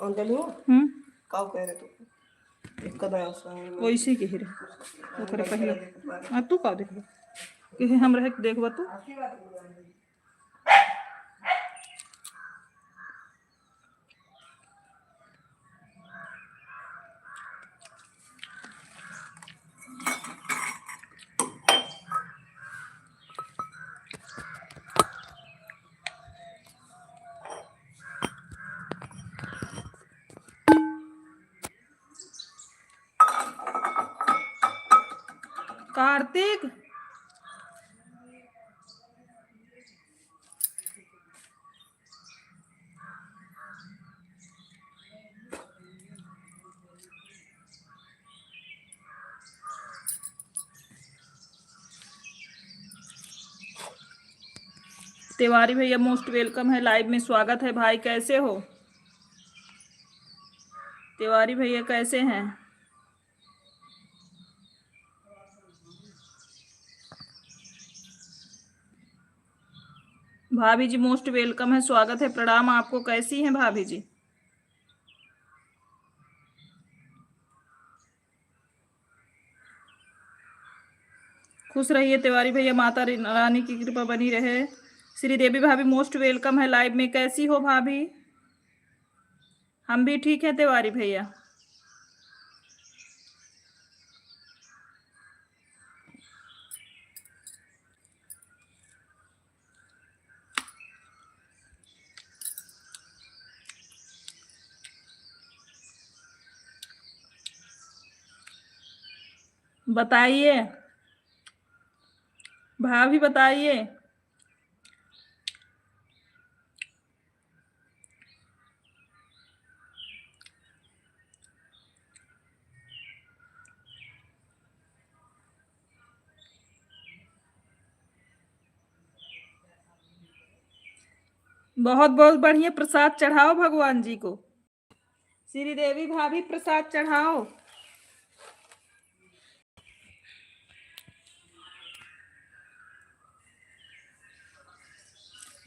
अंदर हो का कह रहे तू एक कदा वैसे के हिरे ओकरे पहले तू का देखबो कि हम रह देखबो तू कार्तिक तिवारी भैया मोस्ट वेलकम है, लाइव में स्वागत है भाई। कैसे हो तिवारी भैया, कैसे हैं? भाभी जी मोस्ट वेलकम है, स्वागत है, प्रणाम आपको। कैसी हैं भाभी जी? खुश रहिए तिवारी भैया, माता रानी की कृपा बनी रहे। श्रीदेवी भाभी मोस्ट वेलकम है लाइव में। कैसी हो भाभी? हम भी ठीक है तिवारी भैया। बताइए भाभी, बताइए। बहुत बहुत बढ़िया, प्रसाद चढ़ाओ भगवान जी को। श्रीदेवी भाभी प्रसाद चढ़ाओ।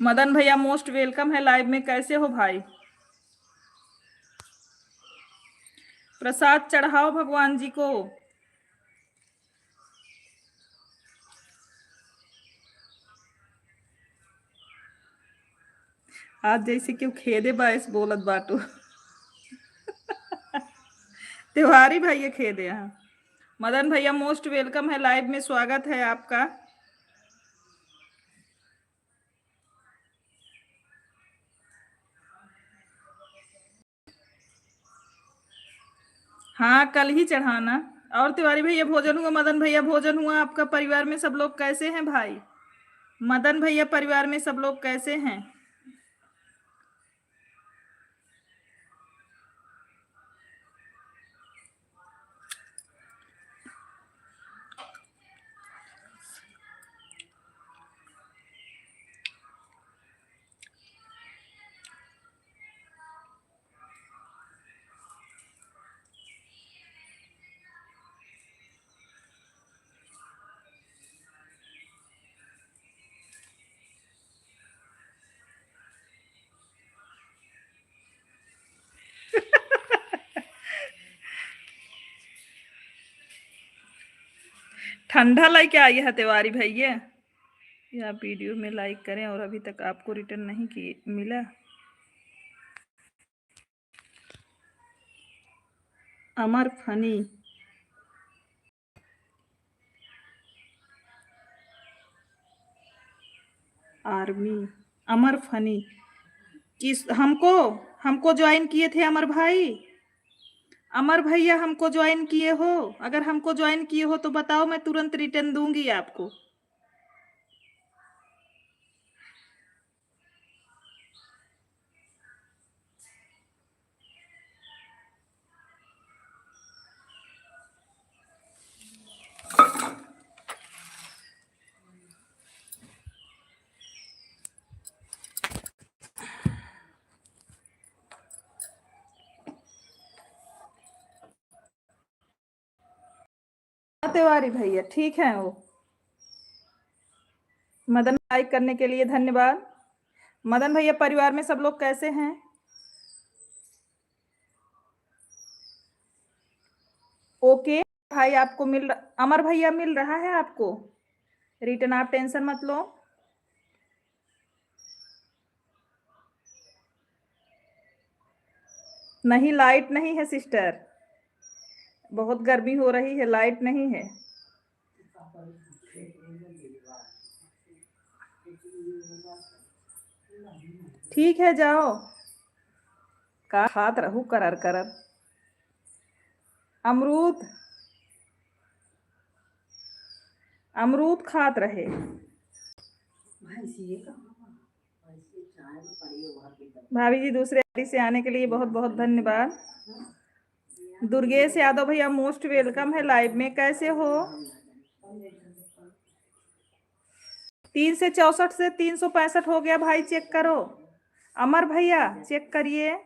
मदन भैया मोस्ट वेलकम है लाइव में। कैसे हो भाई? प्रसाद चढ़ाओ भगवान जी को। आज जैसे क्यों खेदे बाइस बोलत बाटू तिवारी भैया खेदे यहाँ। मदन भैया मोस्ट वेलकम है लाइव में, स्वागत है आपका। हाँ कल ही चढ़ाना। और तिवारी भैया भोजन हुआ? मदन भैया भोजन हुआ आपका? परिवार में सब लोग कैसे हैं भाई? मदन भैया परिवार में सब लोग कैसे हैं? ठंडा लाइक आई है तिवारी भैया। या वीडियो में लाइक करें और अभी तक आपको रिटर्न नहीं की मिला। अमर फनी आर्मी, अमर फनी किस? हमको ज्वाइन किए थे अमर भाई। अमर भैया हमको ज्वाइन किए हो? अगर हमको ज्वाइन किए हो तो बताओ, मैं तुरंत रिटर्न दूंगी आपको। तिवारी भैया ठीक है वो। मदन लाइक करने के लिए धन्यवाद। मदन भैया परिवार में सब लोग कैसे हैं? ओके भाई, आपको अमर भैया मिल रहा है आपको रिटर्न, आप टेंशन मत लो। नहीं, लाइट नहीं है सिस्टर, बहुत गर्मी हो रही है, लाइट नहीं है। ठीक है, जाओ, का खात रहू करर करर। अमरूद, अमरूद खात रहे। भाभी जी, दूसरे गाड़ी से आने के लिए बहुत बहुत धन्यवाद। दुर्गेश यादव भैया मोस्ट वेलकम है लाइव में, कैसे हो? 364 से 365 हो गया भाई, चेक करो। अमर भैया चेक करिए।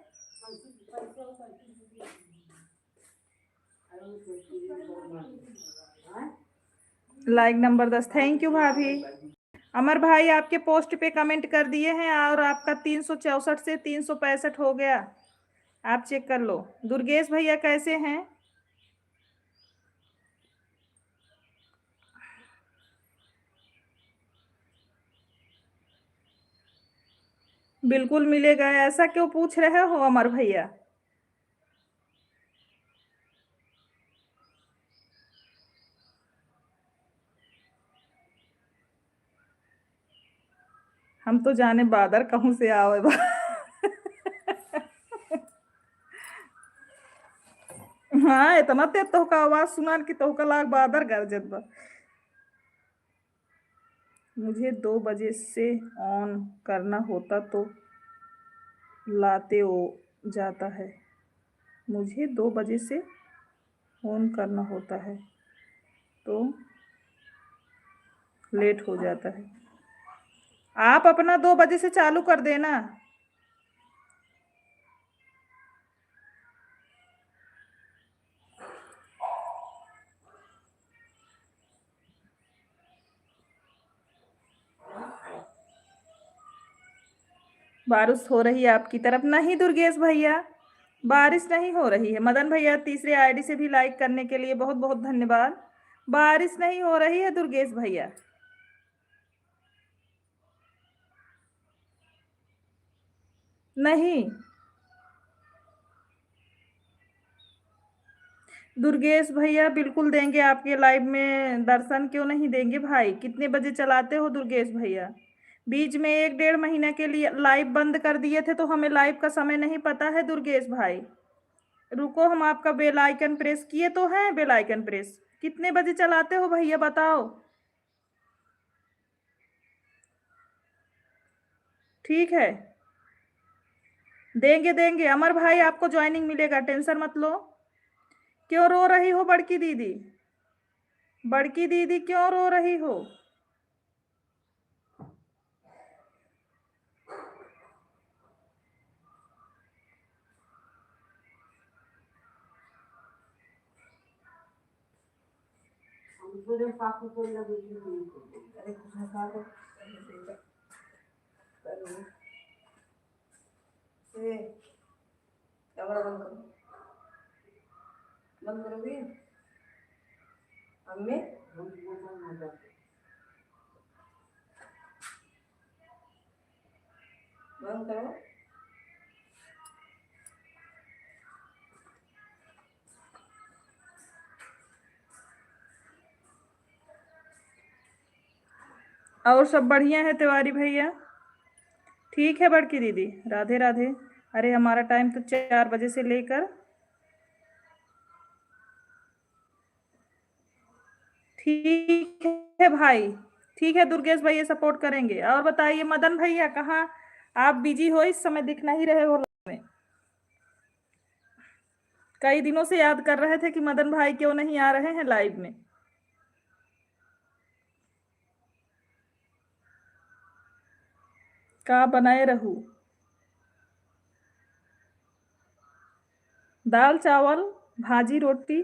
लाइक नंबर 10, थैंक यू भाभी। अमर भाई आपके पोस्ट पे कमेंट कर दिए हैं और आपका 364 से 365 हो गया, आप चेक कर लो। दुर्गेश भैया कैसे हैं? बिल्कुल मिलेगा, ऐसा क्यों पूछ रहे हो अमर भैया? हम तो जाने बादर कहूं से आवे बा। हाँ, इतना ते तो का आवाज सुना कि तो का लाग बादर गरजत बा। मुझे 2 बजे से ऑन करना होता तो लाते हो जाता है। मुझे 2 बजे से ऑन करना होता है तो लेट हो जाता है। आप अपना 2 बजे से चालू कर देना। बारिश हो रही है आपकी तरफ? नहीं दुर्गेश भैया, बारिश नहीं हो रही है। मदन भैया तीसरे आईडी से भी लाइक करने के लिए बहुत बहुत धन्यवाद। बारिश नहीं हो रही है दुर्गेश भैया। नहीं दुर्गेश भैया, बिल्कुल देंगे आपके लाइव में दर्शन, क्यों नहीं देंगे भाई? कितने बजे चलाते हो दुर्गेश भैया? बीच में 1 डेढ़ महीना के लिए लाइव बंद कर दिए थे तो हमें लाइव का समय नहीं पता है दुर्गेश भाई। रुको, हम आपका बेल आइकन प्रेस किए तो हैं, बेल आइकन प्रेस। कितने बजे चलाते हो भैया बताओ? ठीक है, देंगे देंगे अमर भाई, आपको ज्वाइनिंग मिलेगा, टेंशन मत लो। क्यों रो रही हो बड़की दीदी? बड़की दीदी क्यों रो रही हो? अरे कुछ ना खा लो। ए, कैमरा बंद करो, बंद करोगी? अम्मी बंद करो। और सब बढ़िया है तिवारी भैया? ठीक है बड़की दीदी, राधे राधे। अरे हमारा टाइम तो 4 बजे से लेकर, ठीक है भाई, ठीक है दुर्गेश भैया सपोर्ट करेंगे। और बताइए मदन भैया, कहाँ आप बिजी हो इस समय? दिख नहीं रहे हो में। कई दिनों से याद कर रहे थे कि मदन भाई क्यों नहीं आ रहे हैं लाइव में। का बनाए रहूं? दाल चावल भाजी रोटी।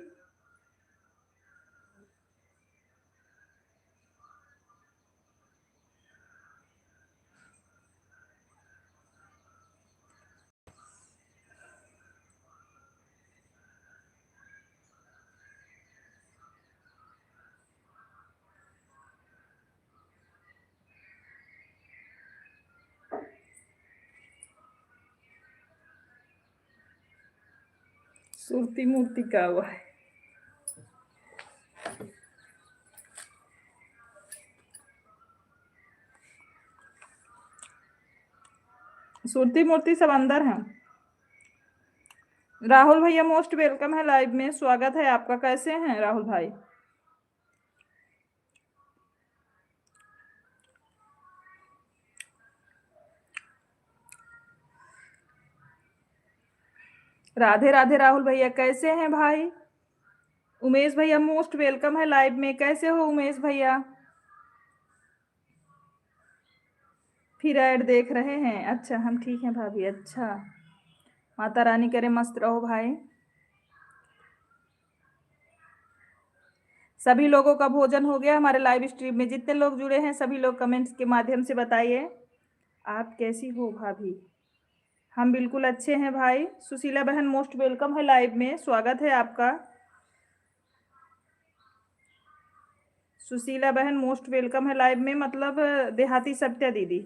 सुरती मूर्ति का हुआ है। सुरती मूर्ति सब अंदर हैं। राहुल भैया मोस्ट वेलकम है लाइव में, स्वागत है आपका। कैसे हैं राहुल भाई? राधे राधे राहुल भैया, कैसे हैं भाई? उमेश भैया मोस्ट वेलकम है लाइव में, कैसे हो उमेश भैया? फिर ऐड देख रहे हैं? अच्छा, हम ठीक हैं भाभी। अच्छा, माता रानी करे मस्त रहो भाई। सभी लोगों का भोजन हो गया हमारे लाइव स्ट्रीम में? जितने लोग जुड़े हैं सभी लोग कमेंट्स के माध्यम से बताइए आप कैसी हो भाभी। हम बिल्कुल अच्छे हैं भाई। सुशीला बहन मोस्ट वेलकम है लाइव में, स्वागत है आपका। सुशीला बहन मोस्ट वेलकम है लाइव में, मतलब देहाती सत्या दीदी।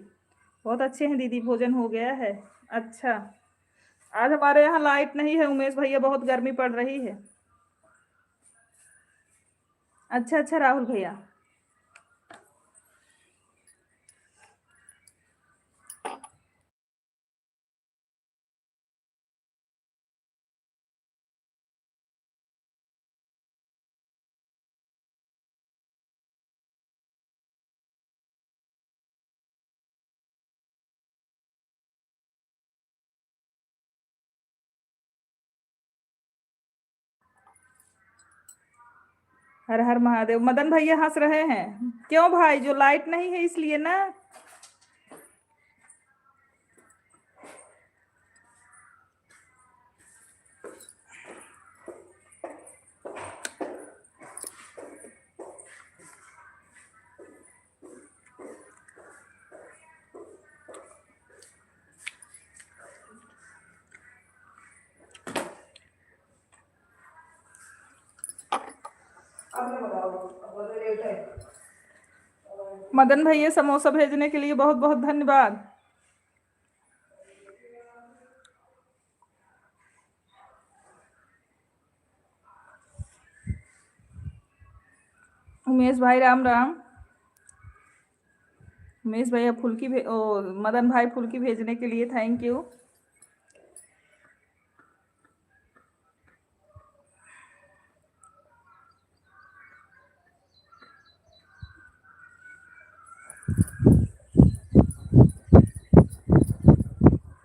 बहुत अच्छे हैं दीदी, भोजन हो गया है। अच्छा, आज हमारे यहाँ लाइट नहीं है उमेश भैया, बहुत गर्मी पड़ रही है। अच्छा अच्छा राहुल भैया, हर हर महादेव। मदन भैया हंस रहे हैं, क्यों भाई? जो लाइट नहीं है इसलिए ना। मदन भैया समोसा भेजने के लिए बहुत बहुत धन्यवाद। उमेश भाई राम राम। उमेश भैया फुल्की मदन भाई फुल्की भेजने के लिए थैंक यू।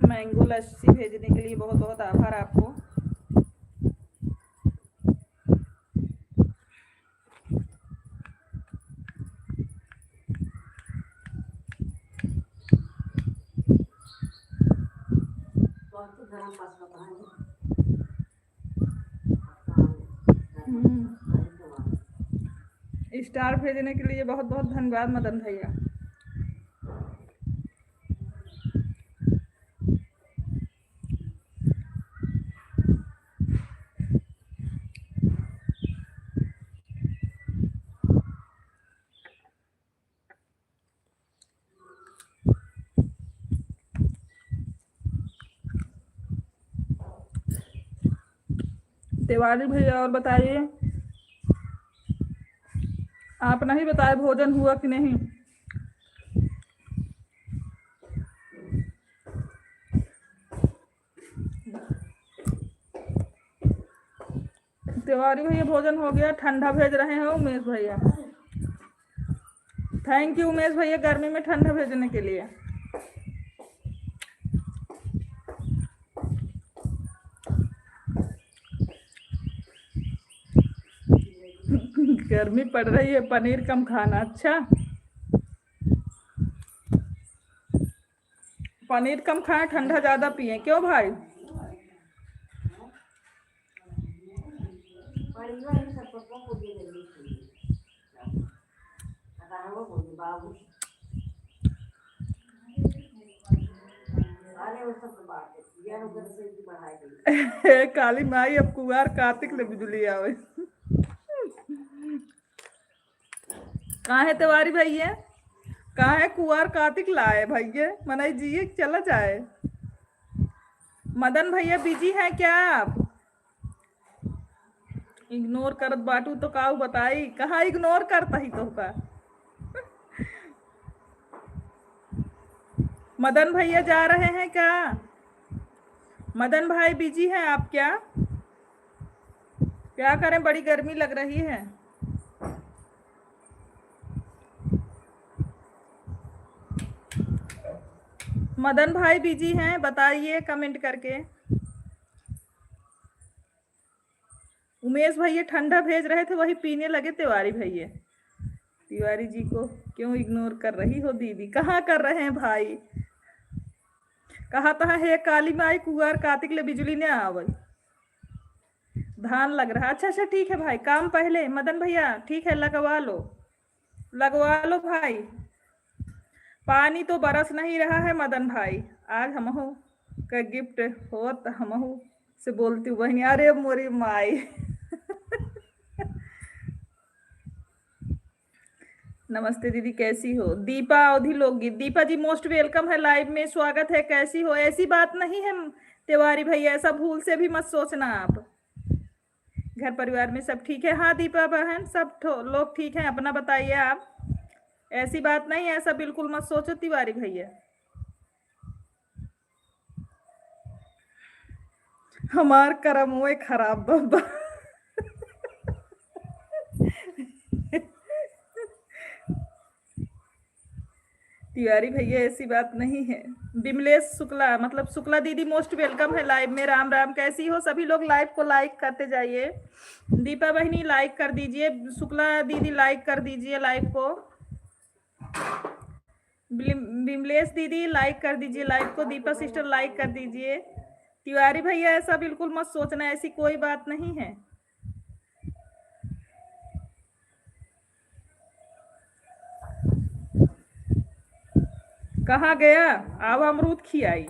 मैंगो लस्सी भेजने के लिए बहुत बहुत आभार आपको। स्टार भेजने के लिए बहुत बहुत धन्यवाद मदन भैया। तिवारी भैया और बताइए, आप नहीं बताए भोजन हुआ कि नहीं? तिवारी भैया भोजन हो गया, ठंडा भेज रहे हैं उमेश भैया। थैंक यू उमेश भैया गर्मी में ठंडा भेजने के लिए। गर्मी पड़ रही है, पनीर कम खाना। अच्छा, पनीर कम खाएं, ठंडा ज्यादा पिए। क्यों भाई? काली माई अब कुआर कार्तिक ले बिजली आवे। कहाँ है तिवारी भैया? कहाँ है कुआर कार्तिक लाए भैया? मनाई जी चला जाए। मदन भैया बिजी हैं क्या आप? इग्नोर करत बाटू तो काऊ बताई, कहाँ इग्नोर करता ही तो का। मदन भैया जा रहे हैं क्या? मदन भाई बिजी हैं आप क्या करें, बड़ी गर्मी लग रही है। मदन भाई बिजी हैं, बताइए कमेंट करके। उमेश भैया ठंडा भेज रहे थे, वही पीने लगे तिवारी भैया। तिवारी जी को क्यों इग्नोर कर रही हो दीदी? कहाँ कर रहे हैं भाई? कहा था हे काली माई कुआर कार्तिक ले बिजली ने आवल। धान लग रहा, अच्छा अच्छा ठीक है भाई, काम पहले मदन भैया, ठीक है लगवा लो भाई। पानी तो बरस नहीं रहा है मदन भाई, आज हमहू का गिफ्ट हो तो हमहू से बोलती हूँ बहनी, अरे मोरी माई। नमस्ते दीदी, कैसी हो? दीपा अवधि लोकगीत, दीपा जी मोस्ट वेलकम है, लाइव में स्वागत है। कैसी हो? ऐसी बात नहीं है तिवारी भैया, ऐसा भूल से भी मत सोचना आप। घर परिवार में सब ठीक है? हाँ दीपा बहन, सब लोग ठीक हैं, अपना बताइए आप। ऐसी बात नहीं, ऐसा बिल्कुल मत सोचो तिवारी भैया। हमार करम हुए खराब बाबा। तिवारी भैया ऐसी बात नहीं है। विमलेश शुक्ला, मतलब शुक्ला दीदी मोस्ट वेलकम है लाइव में। राम राम, कैसी हो? सभी लोग लाइव को लाइक करते जाइए। दीपा बहनी लाइक कर दीजिए, शुक्ला दीदी लाइक कर दीजिए लाइव को, विमलेश दीदी लाइक कर दीजिए लाइव को, दीपा सिस्टर लाइक कर दीजिए। तिवारी भैया ऐसा बिल्कुल मत सोचना, ऐसी कोई बात नहीं है। कहाँ गया? अब अमरूद खियाई।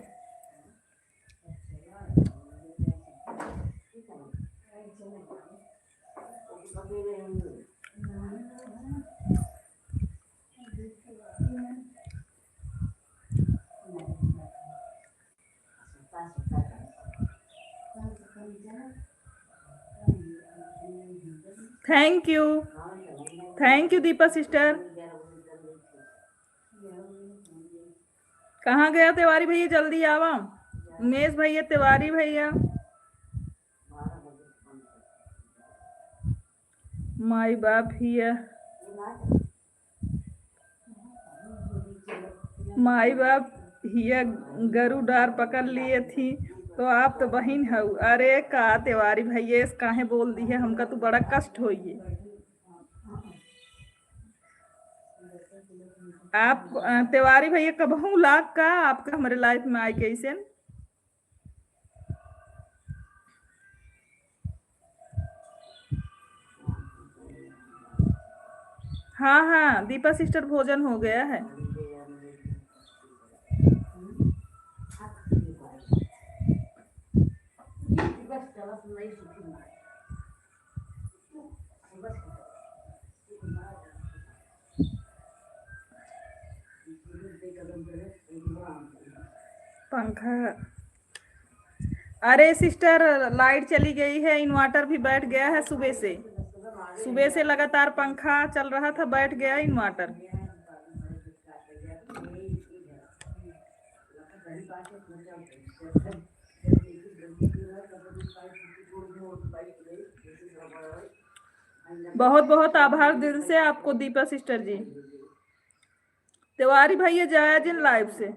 Thank you Deepa sister. कहाँ गया तिवारी भैया? जल्दी आवा। उमेश भैया, तिवारी भैया, माई बाप हिया, माई बाप हिया गरु डार पकड़ लिए थी, तो आप तो बहन है। अरे का तिवारी भैया काहे बोल दी है हमका, तो बड़ा कष्ट होइए। आप तिवारी भैया कबहू लाख का आपका हमारे लाइफ में आई कैसे? हाँ हाँ दीपा सिस्टर, भोजन हो गया है। पंखा, अरे सिस्टर लाइट चली गई है, इन्वर्टर भी बैठ गया है। सुबह से लगातार पंखा चल रहा था, बैठ गया इन्वर्टर। बहुत बहुत आभार दिल से आपको दीपा सिस्टर जी। तिवारी भैया जया जिन लाइव से।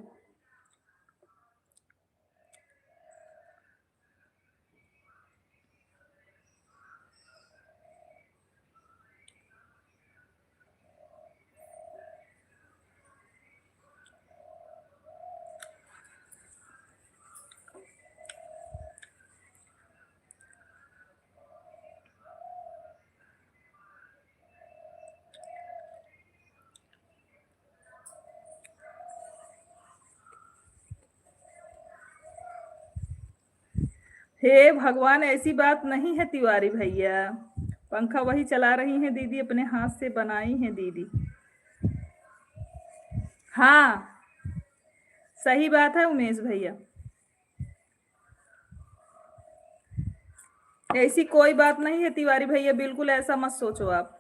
हे भगवान, ऐसी बात नहीं है तिवारी भैया, पंखा वही चला रही हैं दीदी, अपने हाथ से बनाई हैं दीदी। हाँ सही बात है उमेश भैया। ऐसी कोई बात नहीं है तिवारी भैया, बिल्कुल ऐसा मत सोचो आप।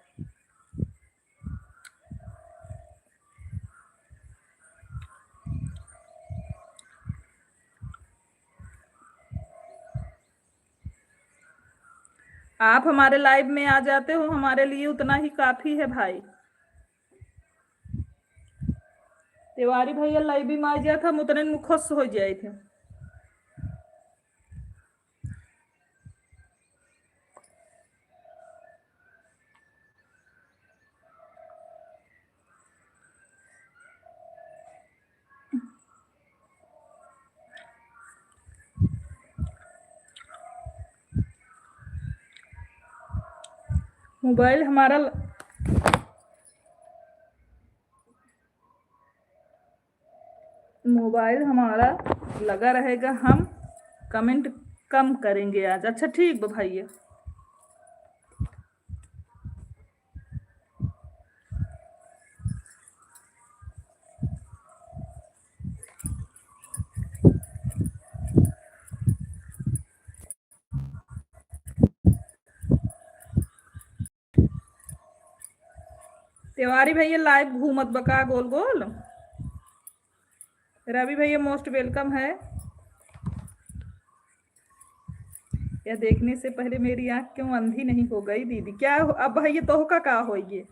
आप हमारे लाइव में आ जाते हो, हमारे लिए उतना ही काफी है भाई। तिवारी भैया लाइव में आ जाते हम उतने में खुश हो जाए थे। मोबाइल हमारा लगा रहेगा, हम कमेंट कम करेंगे आज। अच्छा ठीक भैया। तिवारी भैया लाइव घूमत बका गोल गोल। रवि भैया मोस्ट वेलकम है। या देखने से पहले मेरी आंख क्यों अंधी नहीं हो गई दीदी? क्या अब भैया तो का हो ये?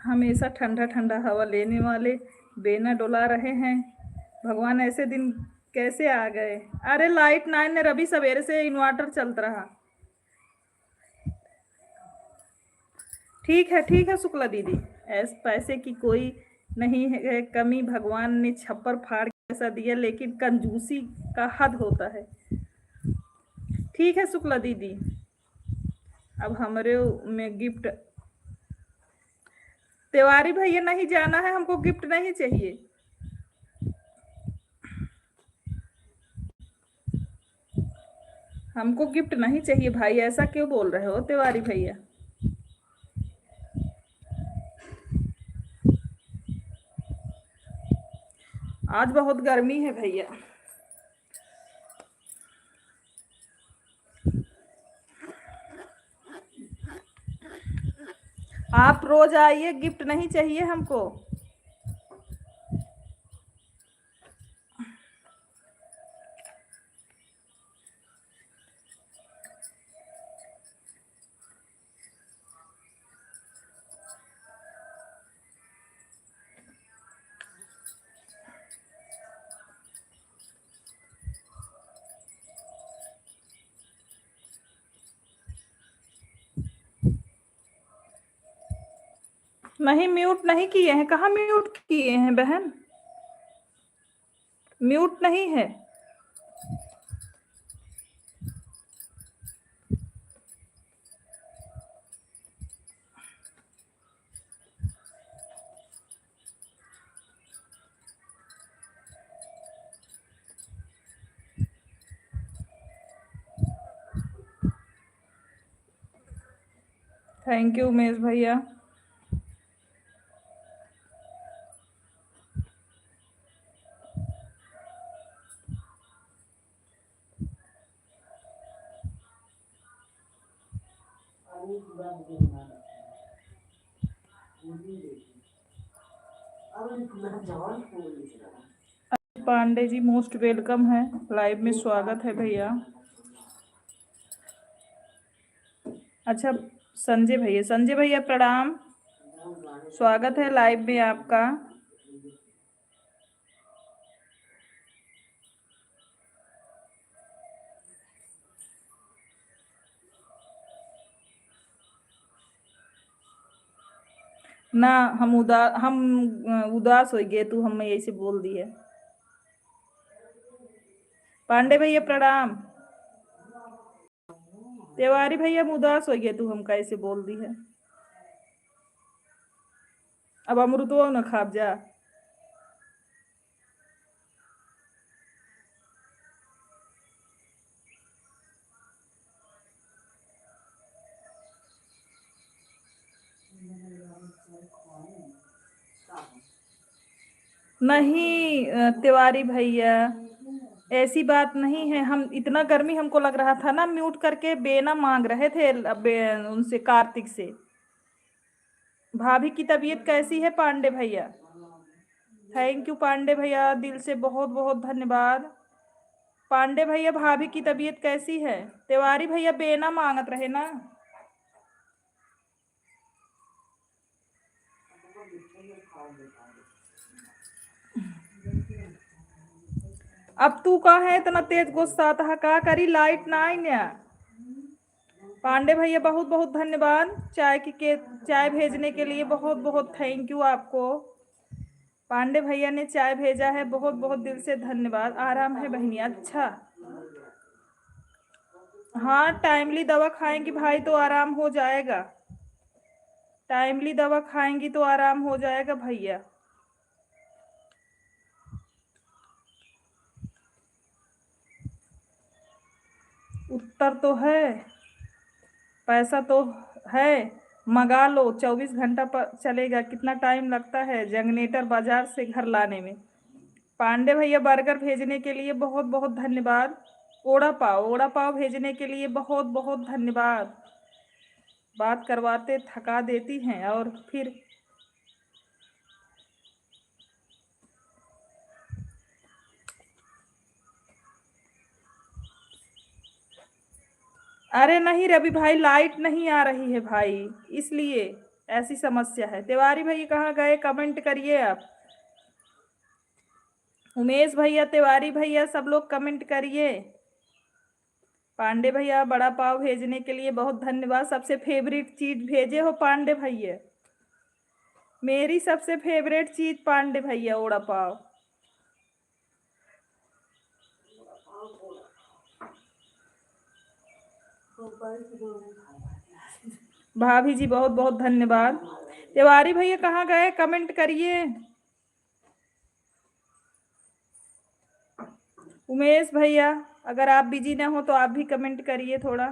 हमेशा ठंडा ठंडा हवा लेने वाले बेना डोला रहे हैं। भगवान ऐसे दिन कैसे आ गए? अरे लाइट 9 ने रवि सवेरे से इन्वर्टर चलता रहा। ठीक है शुक्ला दीदी, ऐसे पैसे की कोई नहीं है कमी, भगवान ने छप्पर फाड़ के ऐसा दिया, लेकिन कंजूसी का हद होता है। ठीक है शुक्ला दीदी, अब हमारे में गिफ्ट। तिवारी भैया नहीं जाना है, हमको गिफ्ट नहीं चाहिए। हमको गिफ्ट नहीं चाहिए भाई, ऐसा क्यों बोल रहे हो तिवारी भैया? आज बहुत गर्मी है भैया। आप रोज आइए, गिफ्ट नहीं चाहिए हमको। नहीं म्यूट नहीं किए हैं, कहाँ म्यूट किए हैं बहन? म्यूट नहीं है। थैंक यू उमेश भैया। पांडे जी मोस्ट वेलकम है, लाइव में स्वागत है भैया। अच्छा संजय भैया प्रणाम, स्वागत है लाइव में आपका। ना हम उदास हो गए, तू हमें ऐसे बोल दिए। पांडे भैया प्रणाम। तिवारी भैया हम उदास हो गए, तू हम कैसे बोल दी है? अब अमृतो न खाब जा। नहीं तिवारी भैया, ऐसी बात नहीं है, हम इतना गर्मी हमको लग रहा था ना, म्यूट करके बेना मांग रहे थे उनसे, कार्तिक से। भाभी की तबीयत कैसी है पांडे भैया? थैंक यू पांडे भैया, दिल से बहुत बहुत धन्यवाद। पांडे भैया भाभी की तबीयत कैसी है? तिवारी भैया बेना मांगत रहे ना। अब तू का है इतना तेज गुस्सा था, का करी लाइट ना आई ना। पांडे भैया बहुत बहुत धन्यवाद चाय भेजने के लिए, बहुत बहुत थैंक यू आपको। पांडे भैया ने चाय भेजा है, बहुत बहुत दिल से धन्यवाद। आराम है बहनी? अच्छा हाँ, टाइमली दवा खाएंगी भाई तो आराम हो जाएगा। टाइमली दवा खाएंगी तो आराम हो जाएगा भैया। उत्तर तो है, पैसा तो है, मंगा लो, 24 घंटा पर चलेगा। कितना टाइम लगता है जनरेटर बाजार से घर लाने में? पांडे भैया बर्गर भेजने के लिए बहुत बहुत धन्यवाद। ओड़ा पाव भेजने के लिए बहुत बहुत धन्यवाद। बात करवाते थका देती हैं और फिर अरे नहीं रवि भाई, लाइट नहीं आ रही है भाई, इसलिए ऐसी समस्या है। तिवारी भाई कहाँ गए? कमेंट करिए आप। उमेश भैया, तिवारी भैया, सब लोग कमेंट करिए। पांडे भैया बड़ा पाव भेजने के लिए बहुत धन्यवाद। सबसे फेवरेट चीज भेजे हो पांडे भैया। मेरी सबसे फेवरेट चीज पांडे भैया वड़ा पाव। भाभी जी बहुत बहुत धन्यवाद। तिवारी भैया कहाँ गए? कमेंट करिए। उमेश भैया अगर आप बिजी ना हो तो आप भी कमेंट करिए थोड़ा।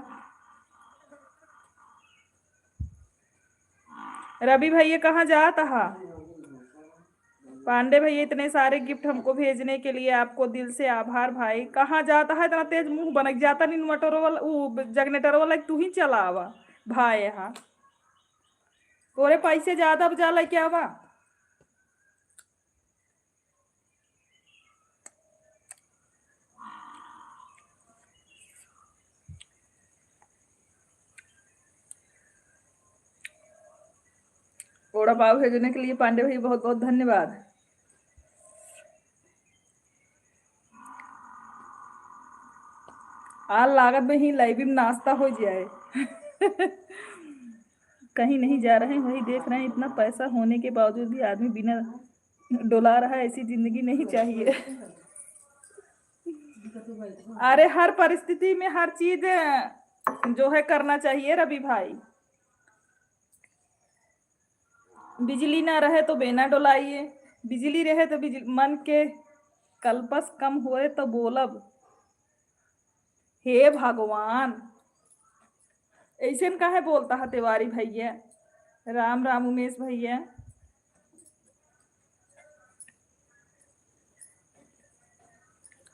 रवि भैया कहाँ जाता है? पांडे भैया इतने सारे गिफ्ट हमको भेजने के लिए आपको दिल से आभार भाई। कहाँ जाता है इतना तेज मुंह बनक जाता? नहीं मटर वाला वो जगनेटर वाला तू ही चला आवा भाई। यहाँ तोरे पैसे ज्यादा बजा ला क्या बा? वड़ा पाव भेजने के लिए पांडे भाई बहुत बहुत धन्यवाद। आज लागत में ही लाइव में नाश्ता हो जाए। कहीं नहीं जा रहे हैं, वही देख रहे हैं। इतना पैसा होने के बावजूद भी आदमी बिना डोला रहा है, ऐसी जिंदगी नहीं चाहिए। अरे हर परिस्थिति में हर चीज जो है करना चाहिए रवि भाई। बिजली ना रहे तो बेना डोलाइए, बिजली रहे तो मन के कल्पस कम हुए तो बोलब हे भगवान। ऐसे काहे बोलता है तिवारी भैया? राम राम उमेश भैया।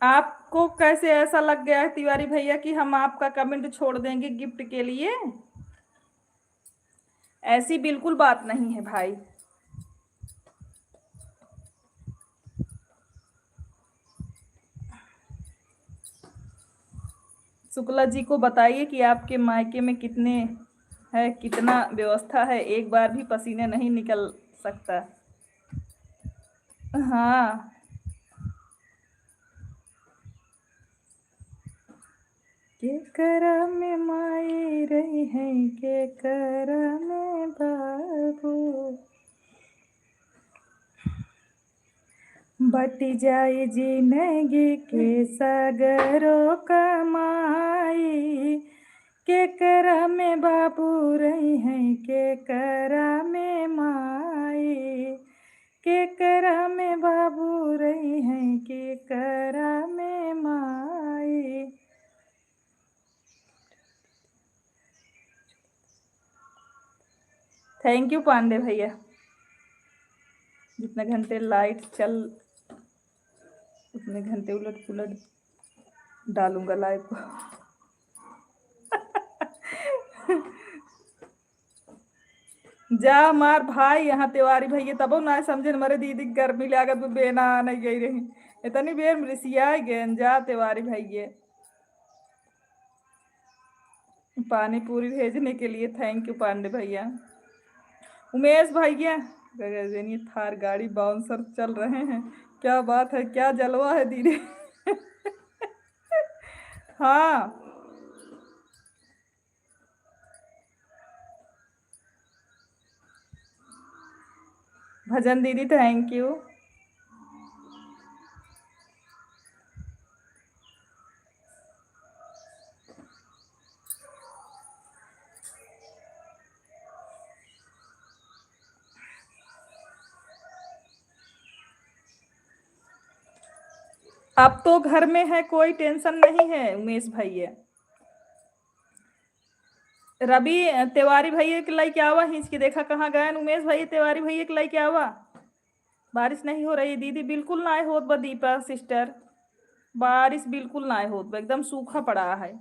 आपको कैसे ऐसा लग गया है तिवारी भैया कि हम आपका कमेंट छोड़ देंगे गिफ्ट के लिए? ऐसी बिल्कुल बात नहीं है भाई। शुक्ला जी को बताइए कि आपके मायके में कितने है, कितना व्यवस्था है, एक बार भी पसीने नहीं निकल सकता। हाँ के करा में माई रही है, के करा में बाबू बट जाए जिंदगी के सगरो कमाई। के करा में बाबू रही हैं, के करा में माई। के करा में बाबू रही हैं, के करा में माई। थैंक यू पांडे भैया। जितने घंटे लाइट चल उतने घंटे उलट पुलट डालूंगा लाइव को। जा मार भाई यहाँ तिवारी भैया तब ना समझे हमारे दीदी गर्मी लागत में बेना नहीं गई रही इतनी बेर मृसिया गए जा तिवारी भैया। पानी पूरी भेजने के लिए थैंक यू पांडे भैया। उमेश भैया गगनी थार गाड़ी बाउंसर चल रहे हैं, क्या बात है, क्या जलवा है दीदी। हाँ भजन दीदी थैंक यू। अब तो घर में है, कोई टेंशन नहीं है उमेश भैया। रवि तिवारी भैया के लाई क्या हुआ, हिंच के देखा कहाँ गए उमेश भैया तिवारी भैया के लाई क्या हुआ। बारिश नहीं हो रही दीदी, बिल्कुल ना होत बा दीपा सिस्टर, बारिश बिल्कुल ना होत बा, एकदम सूखा पड़ा है।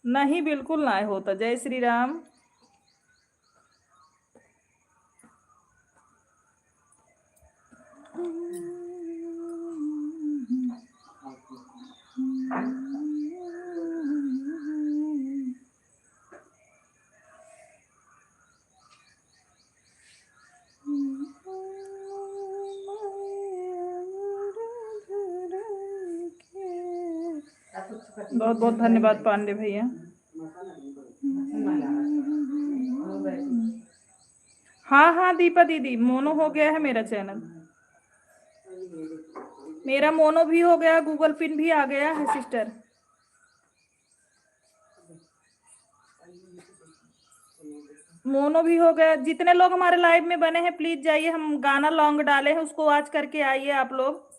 नहीं बिल्कुल ना होता। जय श्री राम। बहुत बहुत धन्यवाद पांडे भैया। हाँ हाँ दीपा दीदी मोनो हो गया है मेरा चैनल, मेरा मोनो भी हो गया, गूगल पिन भी आ गया है सिस्टर। मोनो भी हो गया। जितने लोग हमारे लाइव में बने हैं प्लीज जाइए, हम गाना लॉन्ग डाले हैं उसको वॉच करके आइए आप लोग।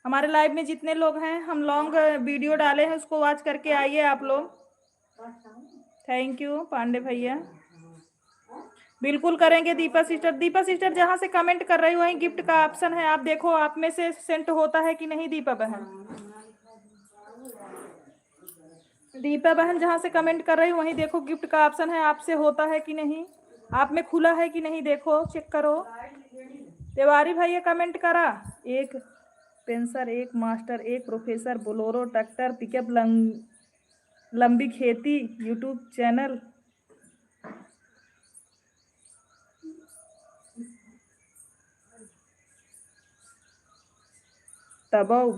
हमारे लाइव में जितने लोग हैं हम लॉन्ग वीडियो डाले हैं उसको वॉच करके आइए आप लोग। थैंक यू पांडे भैया। बिल्कुल करेंगे दीपा सिस्टर। दीपा सिस्टर जहां से कमेंट कर रही हो वहीं गिफ्ट का ऑप्शन है, आप देखो आप में से सेंट होता है कि नहीं। दीपा बहन, दीपा बहन जहां से कमेंट कर रही हो वहीं देखो गिफ्ट का ऑप्शन है, आपसे होता है कि नहीं, आप में खुला है कि नहीं, देखो चेक करो। तिवारी भैया कमेंट करा, एक पेंसर, एक मास्टर, एक प्रोफेसर, बोलोरो ट्रैक्टर, पिकअप, लंबी खेती, यूट्यूब चैनल। तबाऊ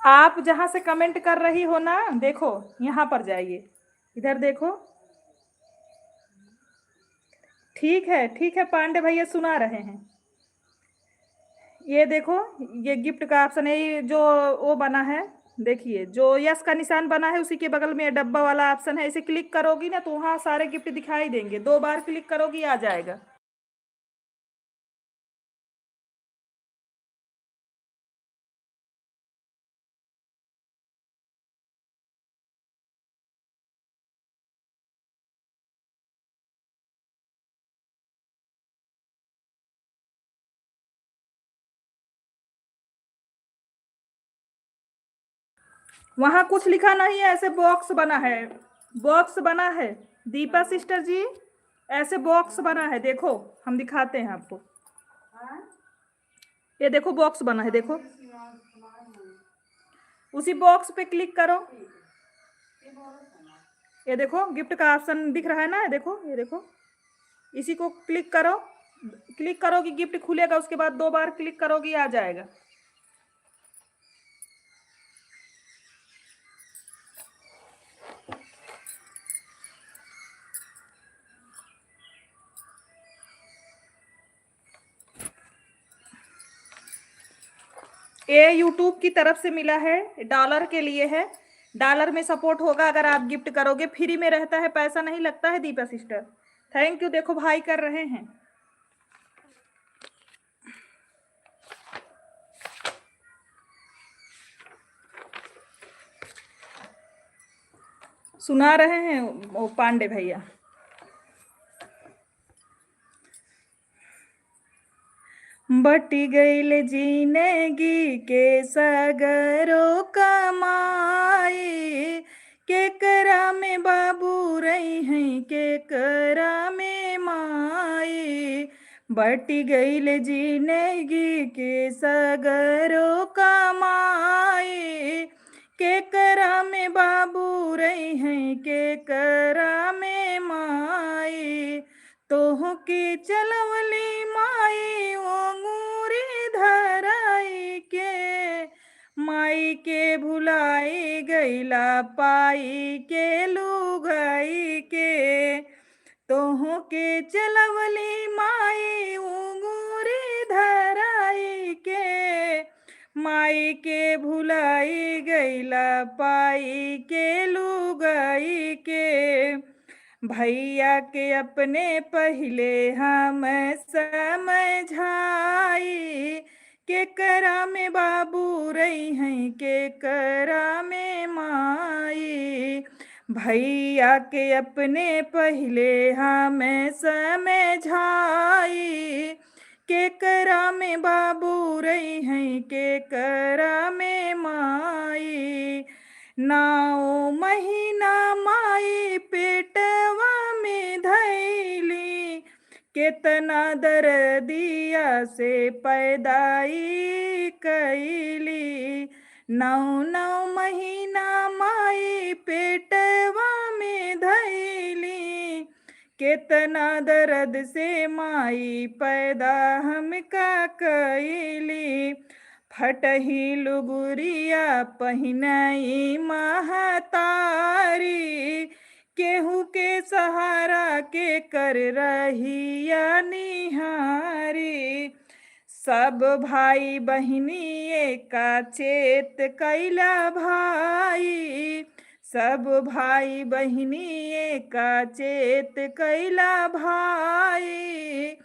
आप जहां से कमेंट कर रही हो ना, देखो यहां पर जाइए, इधर देखो। ठीक है पांडे भैया सुना रहे हैं। ये देखो ये गिफ्ट का ऑप्शन है, ये जो वो बना है देखिए, जो यस का निशान बना है उसी के बगल में डब्बा वाला ऑप्शन है, इसे क्लिक करोगी ना तो वहां सारे गिफ्ट दिखाई देंगे, 2 बार क्लिक करोगी आ जाएगा। वहां कुछ लिखा नहीं है, ऐसे बॉक्स बना है, बॉक्स बना है दीपा सिस्टर जी, ऐसे बॉक्स बना है, देखो हम दिखाते हैं आपको। ये देखो बॉक्स बना है, देखो उसी बॉक्स पे क्लिक करो। ये देखो गिफ्ट का ऑप्शन दिख रहा है ना, देखो ये देखो, इसी को क्लिक करो, क्लिक करोगी गिफ्ट खुलेगा, उसके बाद 2 बार क्लिक करोगी आ जाएगा। ये यूट्यूब की तरफ से मिला है, डॉलर के लिए है, डॉलर में सपोर्ट होगा अगर आप गिफ्ट करोगे, फ्री में रहता है, पैसा नहीं लगता है दीपा सिस्टर। थैंक यू, देखो भाई कर रहे हैं, सुना रहे हैं वो पांडे भैया। बटी गईल जिंदगी के सगरो कमाई, केकरा में बाबू रही हैं केकरा में माई। बटी गईल जिंदगी के सगरो कमाई, केकरा में बाबू रही हैं केकरा में माई। तोह के चलवली माई ओंगूरी धराई के, माई के भुलाई गईला पाई के लुगाई के। तोह के चलवली माई ओंगूरी धराई के, माई के भुलाई गईला पाई के लुगाई के। भैया के अपने पहले हम समझाई, केकरा में बाबू रही हैं केकरा में माई। भैया के अपने पहले हम समझाई, केकरा में बाबू रही हैं केकरा में माई। 9 महीना माई पेटवा में धैली, केतना दर्दिया से पैदाई कैली। 9 महीना माई पेटवा में धैली, केतना दर्द से माई पैदा हमका कैली। फटही लुगुरिया पहिनई महतारी, केहू के सहारा के कर रहिया निहारी। सब भाई बहिनी एका चेत कैला भाई, सब भाई बहिनी एका चेत कैला भाई।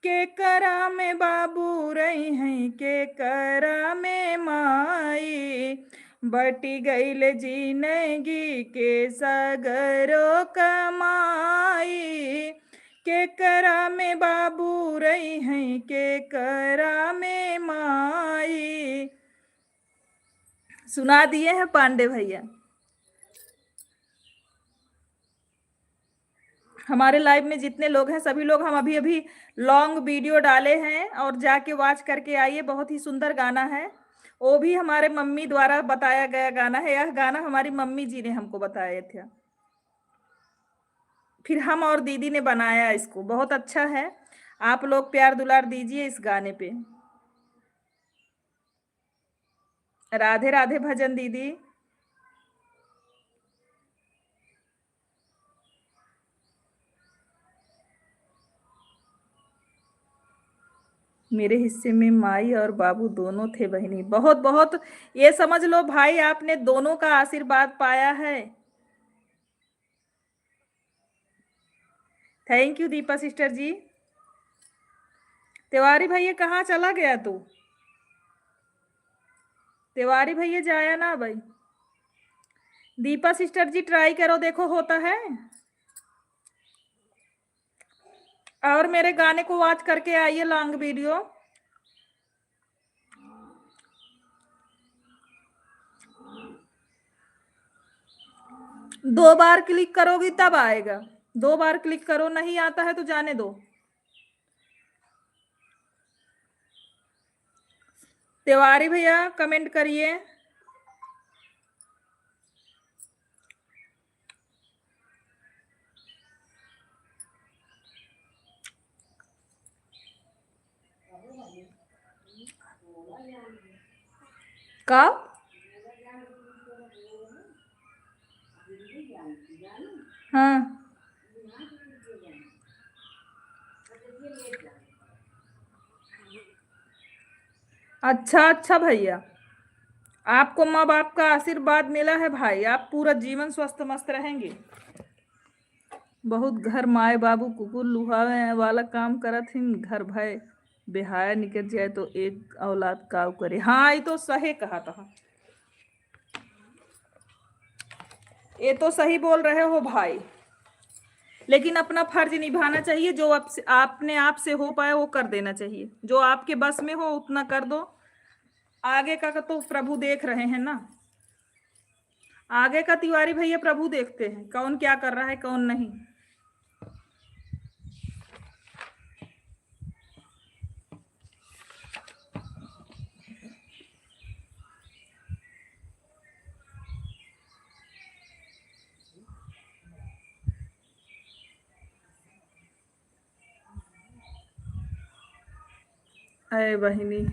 केकरा में बाबू रही हैं केकरा में माई। बटी गईल जिंदगी के सगरो कमाई, केकरा में बाबू रही हैं केकरा में माई। सुना दिए हैं पांडे भैया। हमारे लाइव में जितने लोग हैं सभी लोग, हम अभी अभी लॉन्ग वीडियो डाले हैं और जाके वॉच करके आइए। बहुत ही सुंदर गाना है, वो भी हमारे मम्मी द्वारा बताया गया गाना है। यह गाना हमारी मम्मी जी ने हमको बताया था, फिर हम और दीदी ने बनाया इसको। बहुत अच्छा है, आप लोग प्यार दुलार दीजिए इस गाने पे। राधे राधे भजन दीदी। मेरे हिस्से में माई और बाबू दोनों थे बहनी। बहुत बहुत, ये समझ लो भाई आपने दोनों का आशीर्वाद पाया है। थैंक यू दीपा सिस्टर जी। तिवारी भैया कहाँ चला गया तू? तिवारी भैया जाया ना भाई। दीपा सिस्टर जी ट्राई करो, देखो होता है। और मेरे गाने को वॉच करके आइए लॉन्ग वीडियो। दो बार क्लिक करोगी तब आएगा, 2 बार क्लिक करो, नहीं आता है तो जाने दो। तिवारी भैया कमेंट करिए। कब? हाँ अच्छा अच्छा भैया, आपको माँ बाप का आशीर्वाद मिला है भाई, आप पूरा जीवन स्वस्थ मस्त रहेंगे। बहुत घर माए बाबू कुकुर लुहावे वाला काम करत हिन, घर भय बेहाया निकल जाए तो एक औलाद काव करे। हाँ ये तो सही कहा था, ये तो सही बोल रहे हो भाई। लेकिन अपना फर्ज निभाना चाहिए, जो आपसे आपने आप से हो पाए वो कर देना चाहिए, जो आपके बस में हो उतना कर दो। आगे का तो प्रभु देख रहे हैं ना, आगे का तिवारी भैया प्रभु देखते हैं कौन क्या कर रहा है कौन नहीं। अरे बहिनी,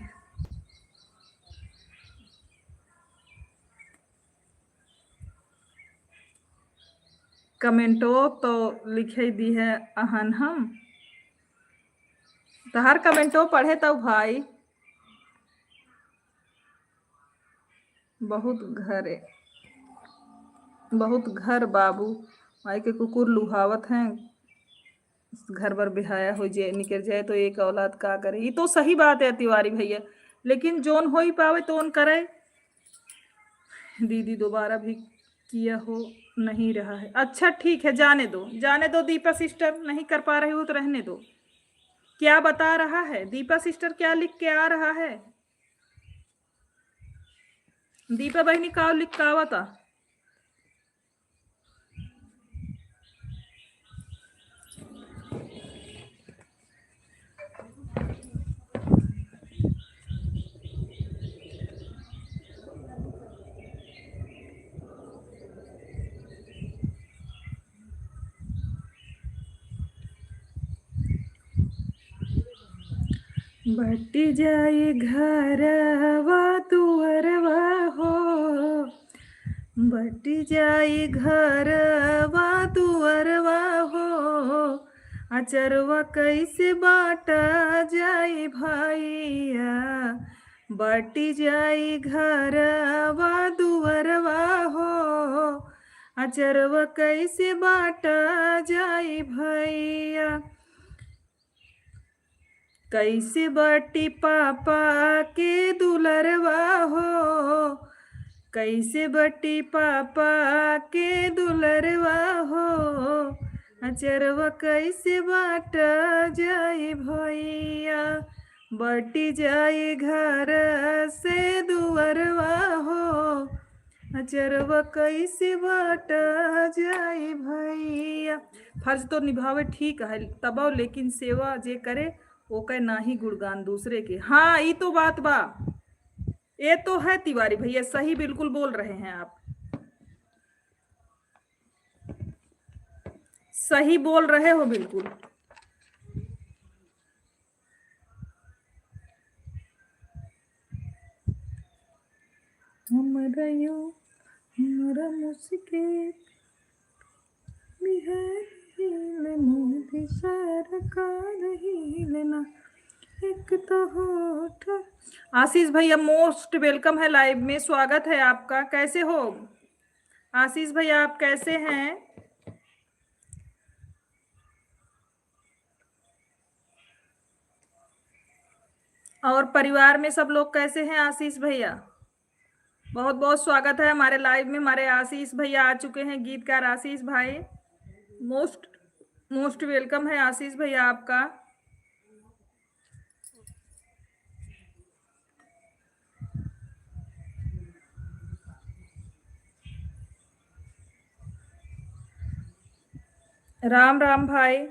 कमेंटो तो लिखे दी है अहन हम तो हर कमेंटो पढ़े तो भाई बहुत घर है, बहुत घर बाबू माई के कुकुर लुहावत हैं, घर भर बिहाया हो जाए निकल जाए तो एक औलाद का करे। ये तो सही बात है तिवारी भैया, लेकिन जोन हो ही पावे तो करे। दीदी दोबारा भी किया हो नहीं रहा है, अच्छा ठीक है जाने दो जाने दो। दीपा सिस्टर नहीं कर पा रही हो तो रहने दो। क्या बता रहा है दीपा सिस्टर, क्या लिख के आ रहा है? दीपा बहनी का लिख का आवता? बटी जाई घरवा तुअरवा हो, बटी जाई घरवा तुअरवा हो, अचरवा कैसे बाटा जाई भैया, बटी जाई घरवा दुअरवा हो, अचरवा कैसे बाटा जाई भैया, कैसे बटी पापा के दुलरवा हो, कैसे बटी पापा के दुलरवा हो, अचरवा कैसे बाट जाई भैया, बटी जाई घर से दुअरवा हो, अचरवा कैसे बाट जाई भैया। फर्ज तो निभावे ठीक है तब, लेकिन सेवा जे करे ओके ना ही गुणगान दूसरे के। हाँ ये तो बात बा, ये तो है तिवारी भैया, सही बिल्कुल बोल रहे हैं आप, सही बोल रहे हो बिल्कुल। हमारा यो हमारा मुस्किल मोदी सरकार ही लेना एक तो होठ। आशीष भैया मोस्ट वेलकम है, लाइव में स्वागत है आपका। कैसे हो आशीष भैया, आप कैसे हैं? और परिवार में सब लोग कैसे हैं आशीष भैया? बहुत बहुत स्वागत है हमारे लाइव में। हमारे आशीष भैया आ चुके हैं, गीतकार आशीष भाई। मोस्ट मोस्ट वेलकम है आशीष भैया आपका। राम राम भाई।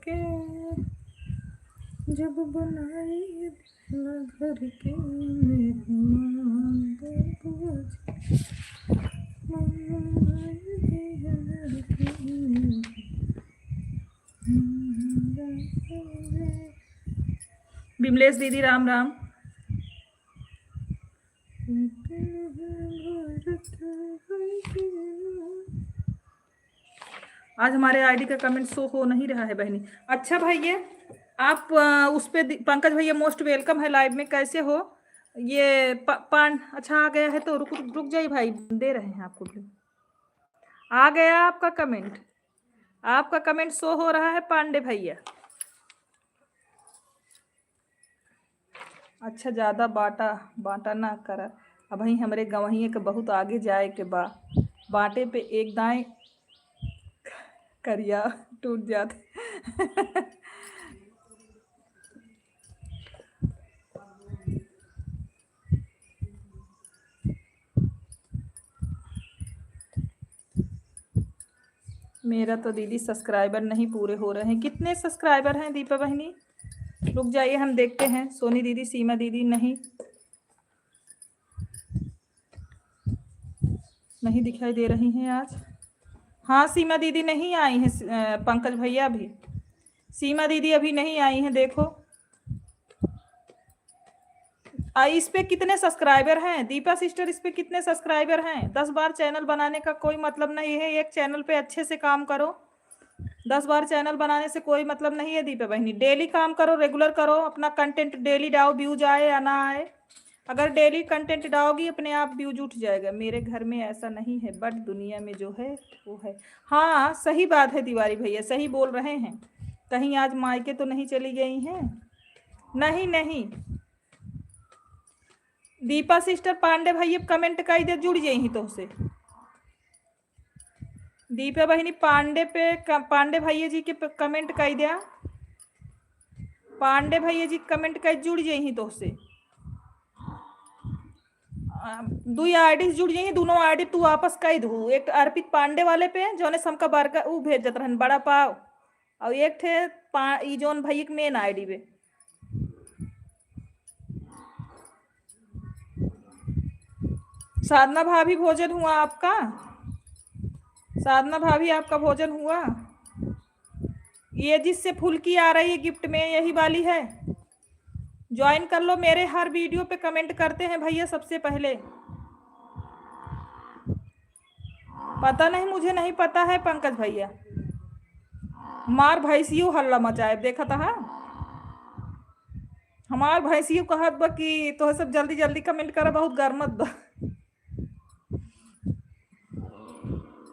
के जब बनाई घर के विमलेश दीदी राम राम। आज हमारे आईडी का कमेंट शो हो नहीं रहा है बहनी। अच्छा भाई ये आप उस पे पंकज भैया मोस्ट वेलकम है लाइव में। कैसे हो ये पान? अच्छा आ गया है तो रुक रुक, रुक जाइए भाई, दे रहे हैं आपको। आ गया आपका कमेंट, आपका कमेंट शो हो रहा है पांडे भैया। अच्छा ज़्यादा बाटा बाटा ना कर। अब ही हमरे गवहिए के बहुत आगे जाए के बा। बाटे पे एक दाएं करिया टूट जाते। मेरा तो दीदी सब्सक्राइबर नहीं पूरे हो रहे हैं। कितने सब्सक्राइबर हैं दीपा बहनी? रुक जाइए हम देखते हैं। सोनी दीदी, सीमा दीदी नहीं दिखाई दे रही हैं आज। हाँ सीमा दीदी नहीं आई हैं। पंकज भैया भी, सीमा दीदी अभी नहीं आई हैं। देखो इस पे कितने सब्सक्राइबर हैं दीपा सिस्टर? इस पे कितने सब्सक्राइबर हैं? 10 बार चैनल बनाने का कोई मतलब नहीं है। एक चैनल पे अच्छे से काम करो। 10 बार चैनल बनाने से कोई मतलब नहीं है दीपा बहनी। डेली काम करो, रेगुलर करो, अपना कंटेंट डेली डालो, व्यूज आए या ना आए। अगर डेली कंटेंट डालोगी अपने आप व्यूज उठ जाएगा। मेरे घर में ऐसा नहीं है, बट दुनिया में जो है वो है। हाँ सही बात है तिवारी भैया, सही बोल रहे हैं। कहीं आज मायके तो नहीं चली गई हैं? नहीं नहीं दीपा सिस्टर, पांडे भैया कमेंट कर दे, जुड़ जाई तो से। दीपा बहनी पांडे भैया जी के कमेंट कर दिया। पांडे भैया जी कमेंट कर जुड़ जाई तो से। दो आईडी जुड़ जाई, दोनों आईडी तू वापस कर दू। एक अर्पित पांडे वाले पे जौने समका बड़का ऊ भेजत रहन बड़ा पाव, और एक थे जौन भैया के मेन आईडी पे। साधना भाभी भोजन हुआ आपका? साधना भाभी आपका भोजन हुआ? ये जिससे फुल्की आ रही है गिफ्ट में, यही वाली है। ज्वाइन कर लो। मेरे हर वीडियो पे कमेंट करते हैं भैया सबसे पहले। पता नहीं, मुझे नहीं पता है पंकज भैया। मार भैंसियों हल्ला मचाए देखा था। हमार भैंसियों कहत बा कि तो सब जल्दी जल्दी कमेंट करा, बहुत गर्मत बा।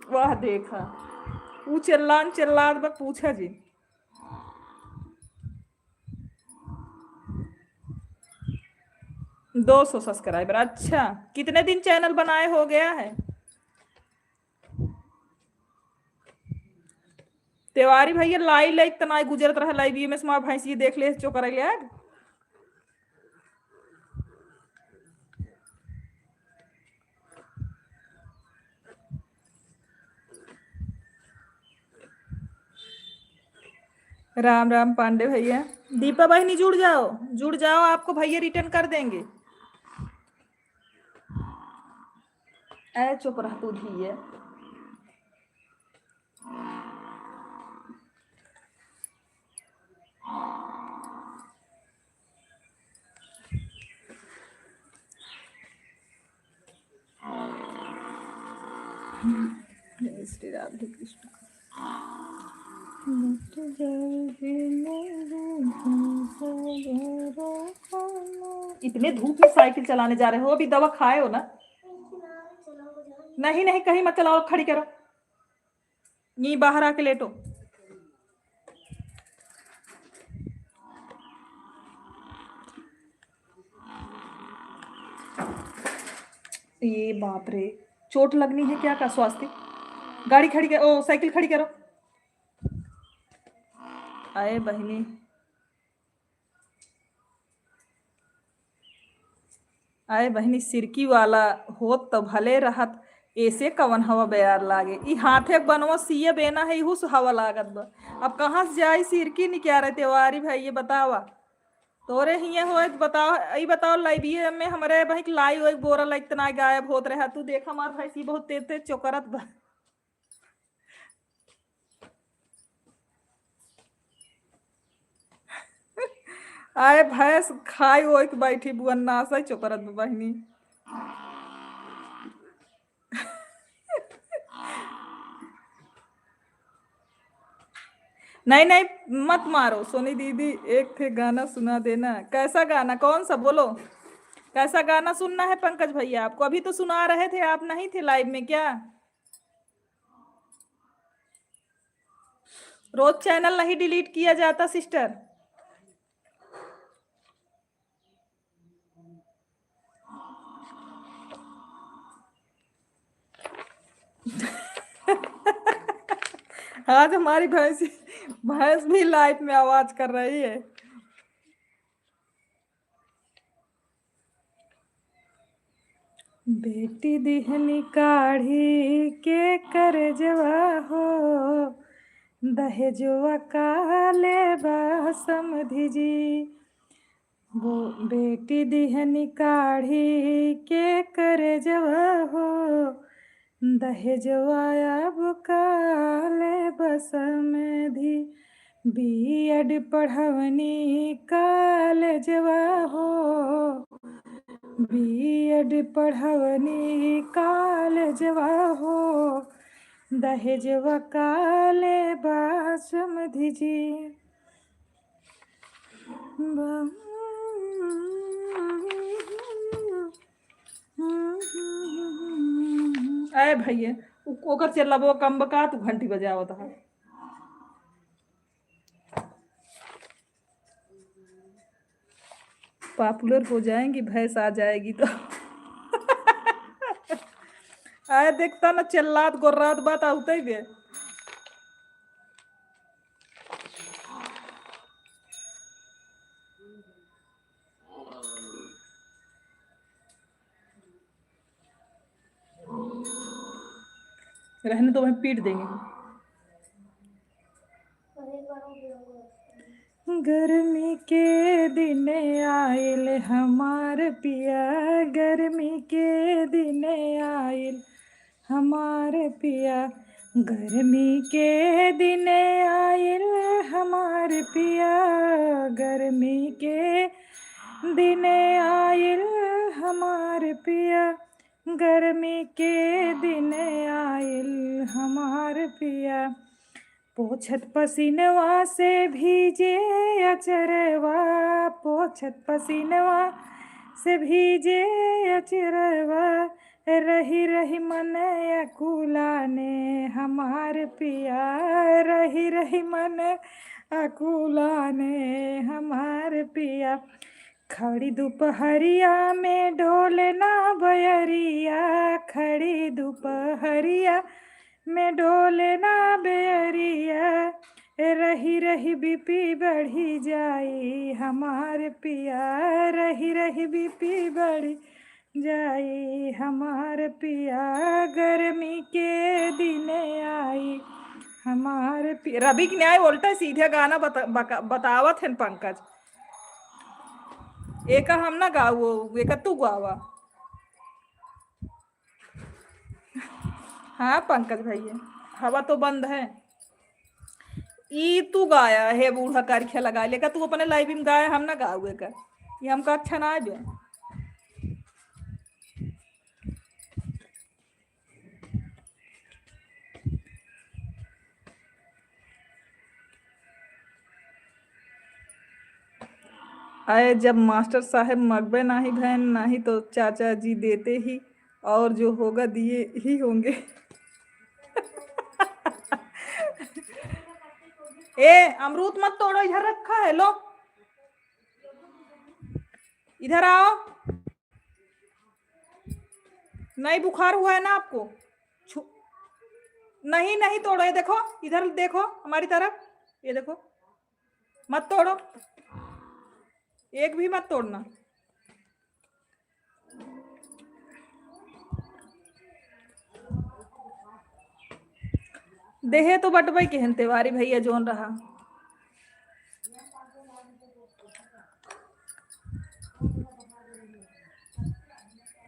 वाह देखा, वो चिल्लात बा, पूछा जी। दो 200 सब्सक्राइबर। अच्छा, कितने दिन चैनल बनाए हो गया है? तिवारी भैया लाई लाइक तनाई गुजरत रहा लाइव में से भैंसी देख ले चो कर लिया। राम राम पांडे भैया। दीपा बहनी जुड़ जाओ, जुड़ जाओ, आपको भैया रिटर्न कर देंगे। ऐ चुप रह तू धी है। श्री राधे कृष्ण। इतने धूप में साइकिल चलाने जा रहे हो? अभी दवा खाए हो ना? नहीं नहीं कहीं मत चलाओ, खड़ी करो, यहीं बाहर आके लेटो। ये बाप रे, चोट लगनी है क्या? का स्वास्थ्य? गाड़ी खड़ी कर, ओ साइकिल खड़ी करो। आए बहनी, आए बहनी, सिरकी वाला हो तो भले रहत, ऐसे कवन हवा बेयार लागे। ई हाथे बनवा सिए बेना है, इहू हवा लागत बा। अब कहाँ से जाई सिरकी नहीं क्या रहे त्योहारी भाई? ये बतावा तोरे हिये हो। बताओ ई बताओ, लाइब्रेरी में हमारे भाई लाई हो बोरा लाइक तना गायब होत रहा। तू देखा हमार भाई सी बहुत तेज तेज चोकरत बा। आए भैंस खाई हो के बैठी बुअन ना सही चोकरत बहनी। नहीं नहीं मत मारो सोनी दीदी, एक थे गाना सुना देना। कैसा गाना? कौन सा बोलो? कैसा गाना सुनना है पंकज भैया आपको? अभी तो सुना रहे थे, आप नहीं थे लाइव में क्या? रोज चैनल नहीं डिलीट किया जाता सिस्टर। आज हमारी भैंस भी लाइव में आवाज कर रही है। बेटी दिहनी काढ़ी के करजवा हो, दहेजवा काले बा समधी जी। वो बेटी दिहनी काढ़ी के करजवा हो, दहेजवा अब काले बा समधी। बीएड पढ़वनी कॉलेजवा हो, बीएड पढ़वनी कॉलेजवा हो, दहेजवा काले बा समधी जी। अरे भैया ओकर चलबो कम बका तू घंटी बजावत है। पॉपुलर हो जाएंगी, भैंस आ जाएगी तो आए देखता ना चिल्लात गोर्रात बात आउते बे। रहने तो वहीं पीट देंगे। गर्मी के दिन आइल हमार पिया, गर्मी के दिन आइल हमार पिया, गर्मी के दिन आइल हमार पिया, गर्मी के दिन आइल हमार पिया, गर्मी के दिन आइल हमार पिया। पोछत पसीनवा से भीजे अचरवा, पोछत पसीनवा से भीजे अचरवा, रही रही मन अकुलाने हमार पिया, रही रही मन अकुलाने हमार पिया। खड़ी दोपहरिया में ढोलना बयरिया, खड़ी दोपहरिया में डोलना बेरिया, रही रही बीपी बढ़ी जाई हमार पिया, रही रही बीपी बढ़ी जाई हमार पिया, गर्मी के दिन आई हमार पिया। रवि की न्याय बोलता सीधे गाना बतावत है पंकज। एक हम ना गाओ, एक तू गावा। हाँ पंकज भैया हवा तो बंद है। ई तू गाया है बूढ़ा कारखिया लगा लेगा, तू अपने लाइव में गाया, हम ना गाओगे का, ये हमका अच्छा ना है। आए जब मास्टर साहब मगबे नाही बहन नाही तो चाचा जी देते ही, और जो होगा दिए ही होंगे। ए अमरूद मत तोड़ो, इधर रखा है, लो इधर आओ। नहीं बुखार हुआ है ना आपको? नहीं नहीं तोड़ो, ये देखो इधर देखो हमारी तरफ, ये देखो मत तोड़ो, एक भी मत तोड़ना। देहे तो बटबई के हन तिवारी भैया जोन रहा।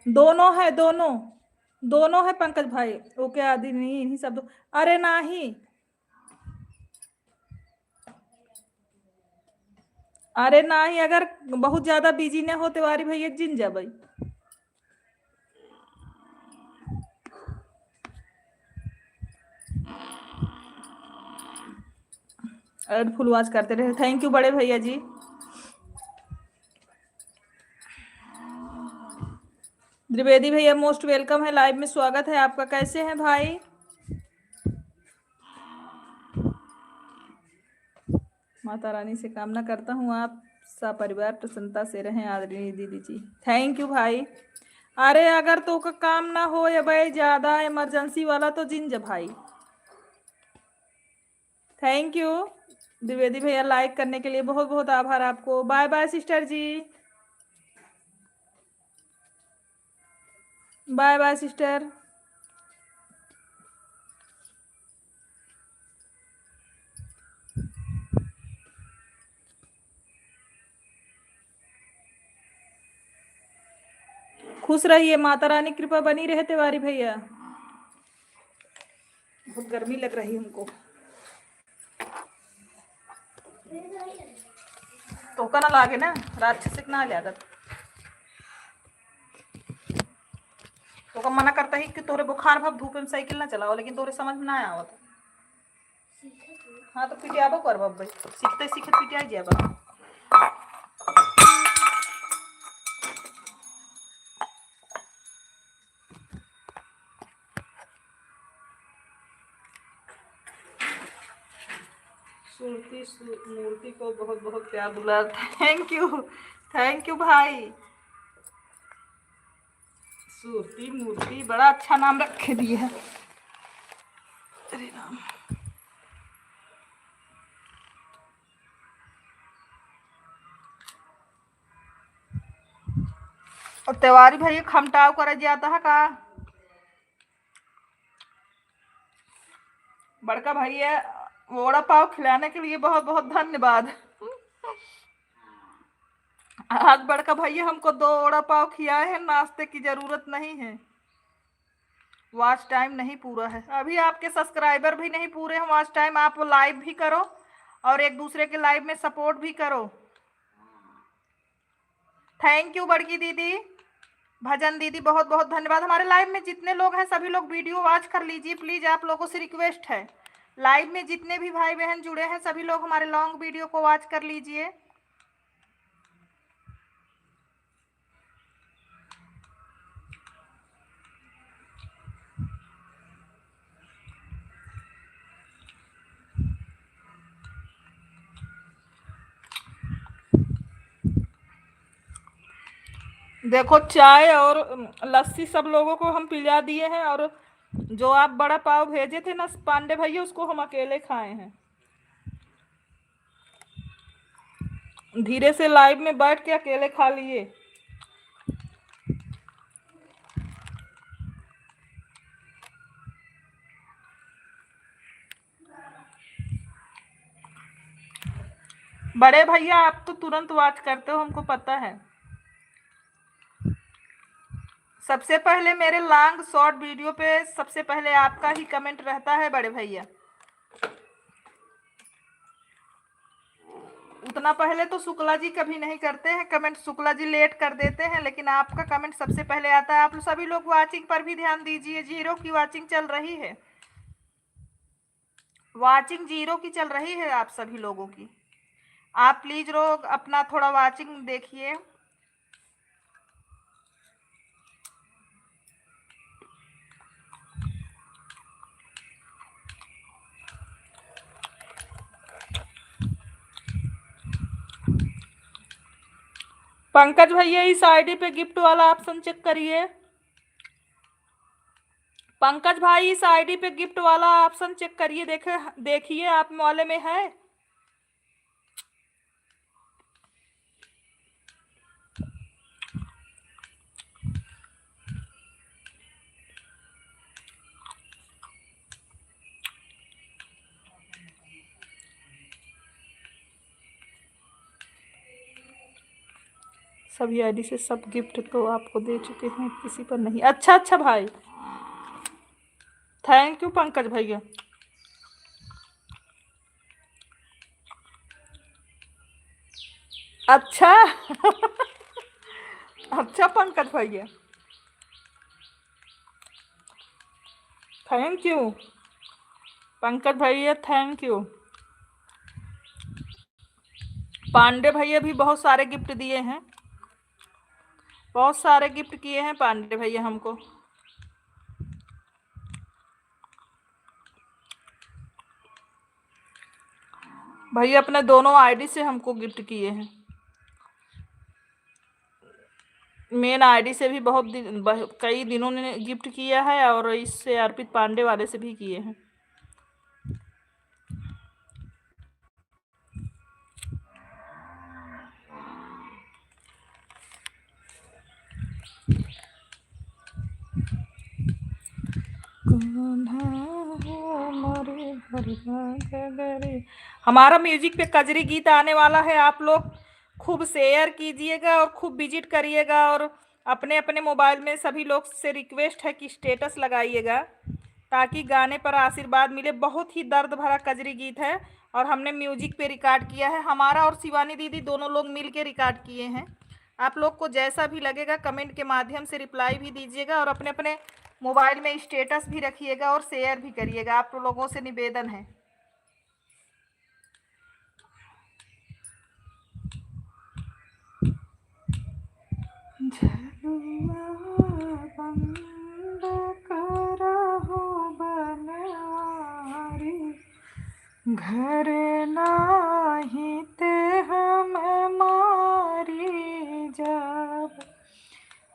दोनों है, दोनों है पंकज भाई। ओके आदि नहीं इन्हीं सब दो। अरे नहीं, अरे नहीं, अगर बहुत ज्यादा बिजी न हो तिवारी भैया जिन जा भाई। फुल वॉच करते रहे। थैंक यू बड़े भैया जी। द्विवेदी भैया मोस्ट वेलकम है, लाइव में स्वागत है आपका। कैसे हैं भाई? माता रानी से कामना करता हूँ आप सब परिवार प्रसन्नता से रहें आदरणीय दीदी जी। थैंक यू भाई। अरे अगर तो का काम ना हो या भाई ज्यादा इमरजेंसी वाला तो जिन जा भाई। थैंक यू द्विवेदी भैया, लाइक करने के लिए बहुत बहुत आभार आपको। बाय बाय सिस्टर जी, बाय बाय सिस्टर। खुश रहिए, माता रानी कृपा बनी रहे तिवारी भैया। बहुत गर्मी लग रही हमको। तो ना लागे ना राक्षसिक ना लागत तो मना करता ही कि तोरे बुखार भाव धूप में साइकिल ना चलाओ, लेकिन तोरे समझ में ना आवत। हाँ तो पिटियाबो कर भाई, सीखते सीखते पिटिया जाबा। सुरती मूर्ति को बहुत बहुत प्यार दुलार। थैंक यू भाई। सूरती मूर्ति बड़ा अच्छा नाम रखे दिए है। अरे राम। और तिवारी भाई खमटाव कर जाता है का बड़का भैया, वड़ा पाव खिलाने के लिए बहुत बहुत धन्यवाद। आज बड़का भैया हमको 2 वड़ा पाव खिलाए हैं, नाश्ते की जरूरत नहीं है। वॉच टाइम नहीं पूरा है अभी, आपके सब्सक्राइबर भी नहीं पूरे हैं वॉच टाइम। आप लाइव भी करो और एक दूसरे के लाइव में सपोर्ट भी करो। थैंक यू बड़की दीदी, भजन दीदी, बहुत बहुत धन्यवाद। हमारे लाइव में जितने लोग हैं सभी लोग वीडियो वॉच कर लीजिए प्लीज, आप लोगों से रिक्वेस्ट है। लाइव में जितने भी भाई बहन जुड़े हैं सभी लोग हमारे लॉन्ग वीडियो को वॉच कर लीजिए। देखो चाय और लस्सी सब लोगों को हम पिला दिए हैं, और जो आप बड़ा पाव भेजे थे ना पांडे भैया, उसको हम अकेले खाए हैं। धीरे से लाइव में बैठ के अकेले खा लिए। बड़े भैया आप तो तुरंत वॉच करते हो, हमको पता है। सबसे पहले मेरे लॉन्ग शॉर्ट वीडियो पे सबसे पहले आपका ही कमेंट रहता है बड़े भैया। उतना पहले तो शुक्ला जी कभी नहीं करते हैं कमेंट, शुक्ला जी लेट कर देते हैं, लेकिन आपका कमेंट सबसे पहले आता है। आप सभी लोग वाचिंग पर भी ध्यान दीजिए, 0 की वाचिंग चल रही है, वाचिंग 0 की चल रही है आप सभी लोगों की। आप प्लीज लोग अपना थोड़ा वाचिंग देखिए। पंकज भैया इस आईडी पे गिफ्ट वाला ऑप्शन चेक करिए। पंकज भाई इस आईडी पे गिफ्ट वाला ऑप्शन चेक करिए, देखिए आप वाले में है। सभी आईडी से सब गिफ्ट तो आपको दे चुके हैं, किसी पर नहीं। अच्छा भाई, थैंक यू पंकज भैया। अच्छा अच्छा पंकज भैया, थैंक यू पंकज भैया, थैंक यू। पांडे भैया भी बहुत सारे गिफ्ट दिए हैं, बहुत सारे गिफ्ट किए हैं पांडे भैया हमको। भैया अपने दोनों आईडी से हमको गिफ्ट किए हैं, मेन आईडी से भी कई दिनों ने गिफ्ट किया है, और इससे अर्पित पांडे वाले से भी किए हैं। हमारा म्यूजिक पे कजरी गीत आने वाला है, आप लोग खूब शेयर कीजिएगा और खूब विजिट करिएगा, और अपने अपने मोबाइल में सभी लोग से रिक्वेस्ट है कि स्टेटस लगाइएगा ताकि गाने पर आशीर्वाद मिले। बहुत ही दर्द भरा कजरी गीत है और हमने म्यूजिक पे रिकॉर्ड किया है, हमारा और शिवानी दीदी दोनों लोग मिल के रिकॉर्ड किए हैं। आप लोग को जैसा भी लगेगा कमेंट के माध्यम से रिप्लाई भी दीजिएगा और अपने अपने मोबाइल में स्टेटस भी रखिएगा और शेयर भी करिएगा, आप लोगों से निवेदन है। घर नाही ते हम मारी जब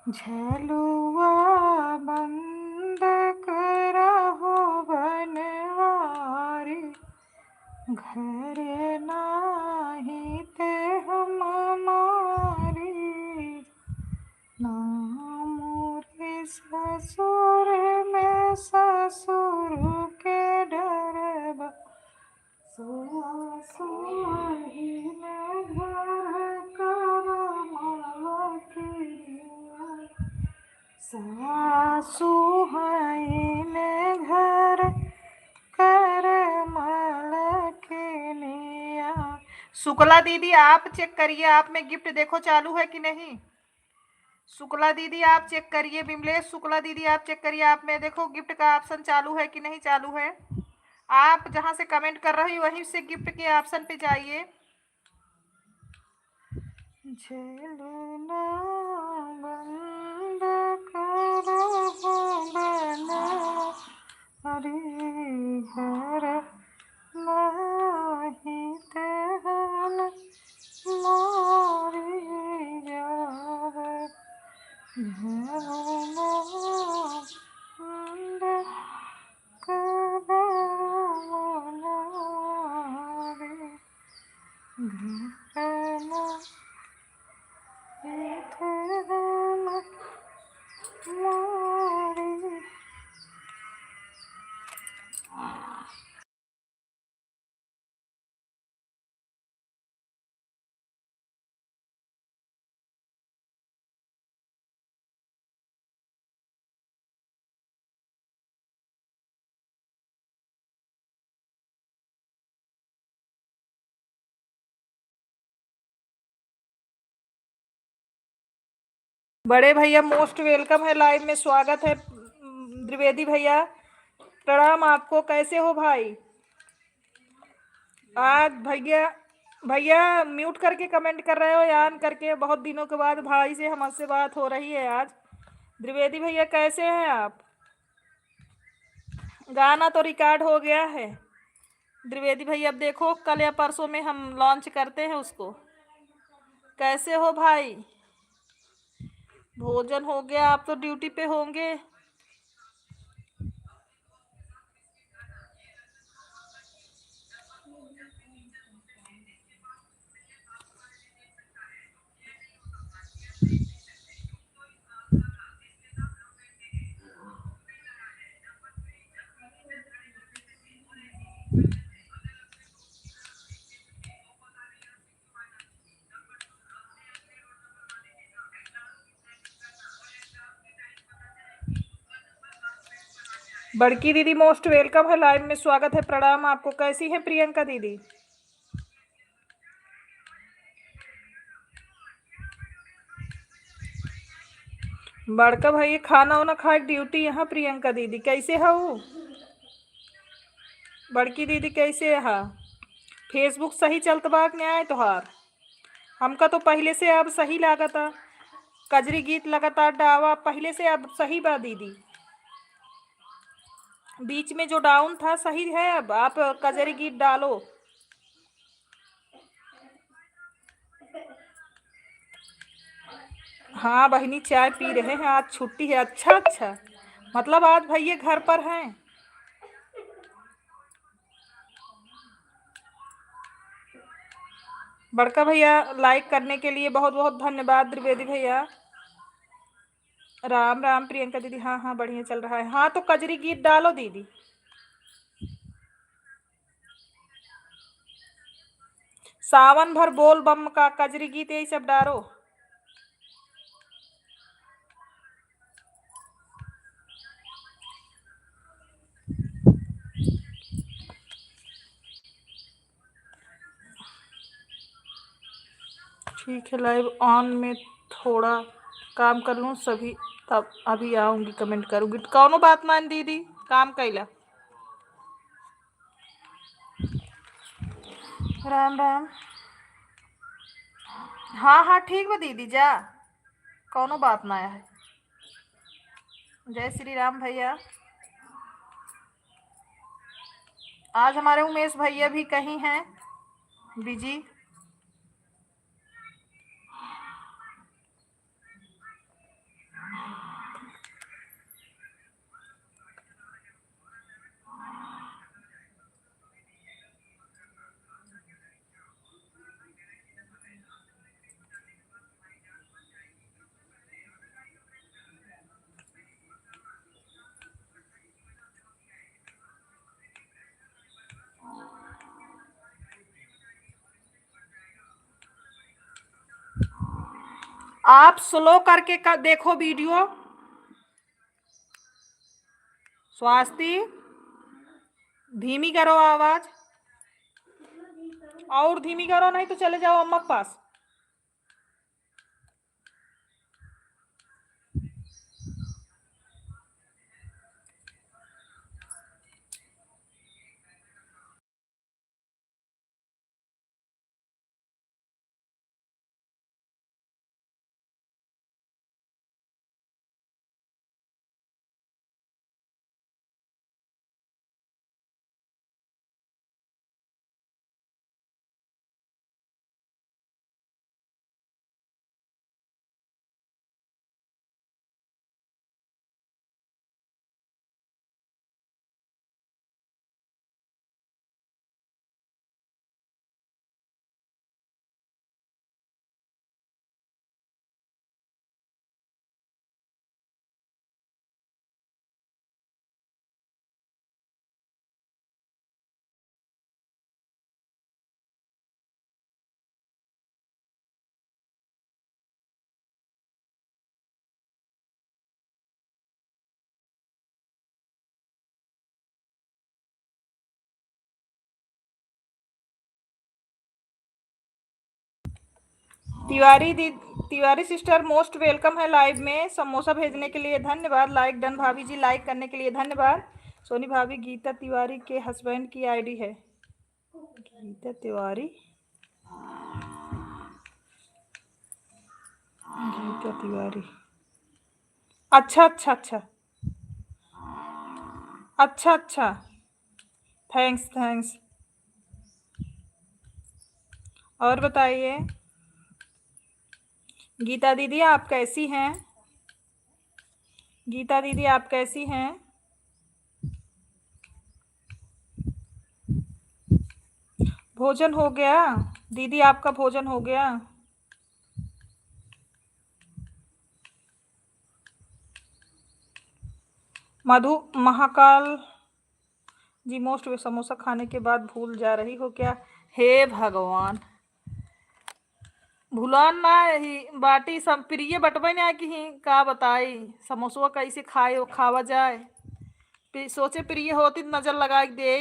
झलुआ बंद करहो बनवारी, घर नाही ते हम मारी ना मोरे ससुर में ससुर के डरबा, सासु ने घर करमावा किया, सासु ने घर करमल किनिया। शुक्ला दीदी आप चेक करिए, आप में गिफ्ट देखो चालू है कि नहीं। शुक्ला दीदी आप चेक करिए, विमलेश शुक्ला दीदी आप चेक करिए, आप में देखो गिफ्ट का ऑप्शन चालू है कि नहीं चालू है। आप जहां से कमेंट कर रही वहीं से गिफ्ट के ऑप्शन पे जाइए। झेलना बंद करो बना, अरे घर नहीं तेहन मारी जावे, झेलना बंद करो बनारे, घर नहीं तेहन मारी। बड़े भैया मोस्ट वेलकम है, लाइव में स्वागत है। द्विवेदी भैया प्रणाम आपको, कैसे हो भाई। आज भैया भैया म्यूट करके कमेंट कर रहे हो या ऑन करके, बहुत दिनों के बाद भाई से हमसे बात हो रही है आज। द्विवेदी भैया कैसे हैं आप। गाना तो रिकॉर्ड हो गया है द्विवेदी भैया, अब देखो कल या परसों में हम लॉन्च करते हैं उसको। कैसे हो भाई, भोजन हो गया, आप तो ड्यूटी पे होंगे। बड़की दीदी मोस्ट वेलकम है, लाइव में स्वागत है, प्रणाम आपको। कैसी है प्रियंका दीदी। बड़का भाई खाना वाना खाए ड्यूटी यहाँ। प्रियंका दीदी कैसे है वो, बड़की दीदी कैसे है। फेसबुक सही चलत बा कि नहीं तोहार। हमका तो पहले से अब सही लागता, कजरी गीत लगातार डावा पहले से अब सही बा दीदी, बीच में जो डाउन था सही है, अब आप कजरी गीत डालो। हाँ बहनी चाय पी रहे हैं, आज छुट्टी है। अच्छा अच्छा, मतलब आज भैया घर पर हैं। बड़का भैया लाइक करने के लिए बहुत बहुत धन्यवाद द्विवेदी भैया। राम राम प्रियंका दीदी। हाँ हाँ बढ़िया चल रहा है। हाँ तो कजरी गीत डालो दीदी। सावन भर बोल बम का कजरी गीत यही सब डालो। ठीक है लाइव ऑन में थोड़ा काम कर लूँ सभी, तब अभी आऊँगी कमेंट करूँगी। कौनो बात मान दीदी, काम कैला। राम राम। हाँ हाँ ठीक बा दीदी जा, कौनो बात ना है। जय श्री राम भैया। आज हमारे उमेश भैया भी कहीं हैं बिजी। आप स्लो करके देखो वीडियो। स्वाति धीमी करो आवाज, और धीमी करो नहीं तो चले जाओ अम्मा के पास। तिवारी सिस्टर मोस्ट वेलकम है लाइव में। समोसा भेजने के लिए धन्यवाद। लाइक डन भाभी जी, लाइक करने के लिए धन्यवाद। सोनी भाभी गीता तिवारी के हस्बैंड की आईडी है। गीता तिवारी, गीता तिवारी। अच्छा अच्छा अच्छा अच्छा अच्छा, थैंक्स थैंक्स। और बताइए गीता दीदी आप कैसी हैं? गीता दीदी आप कैसी हैं? भोजन हो गया दीदी, आपका भोजन हो गया? मधु महाकाल जी मोस्ट समोसा खाने के बाद भूल जा रही हो क्या? हे भगवान, भूलन ना ही बाटी सब प्रिय बटबे ना कि का बताई समोसवा कैसे खाए खावा जाए। सोचे प्रिय होती तो नजर लगा दे।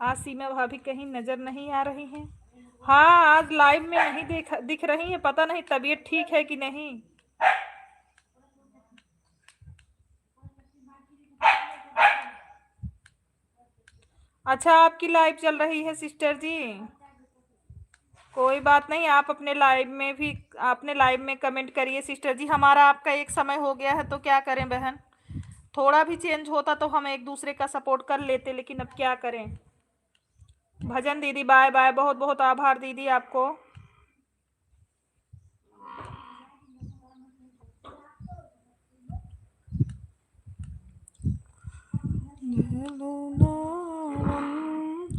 आज सीमा भाभी कहीं नजर नहीं आ रही हैं। हाँ आज लाइव में नहीं दिख रही है, पता नहीं तबीयत ठीक है कि नहीं। अच्छा आपकी लाइव चल रही है सिस्टर जी, कोई बात नहीं। आप अपने लाइव में भी अपने लाइव में कमेंट करिए सिस्टर जी। हमारा आपका एक समय हो गया है तो क्या करें बहन, थोड़ा भी चेंज होता तो हम एक दूसरे का सपोर्ट कर लेते, लेकिन अब क्या करें। भजन दीदी बाय बाय, बहुत बहुत आभार दीदी आपको।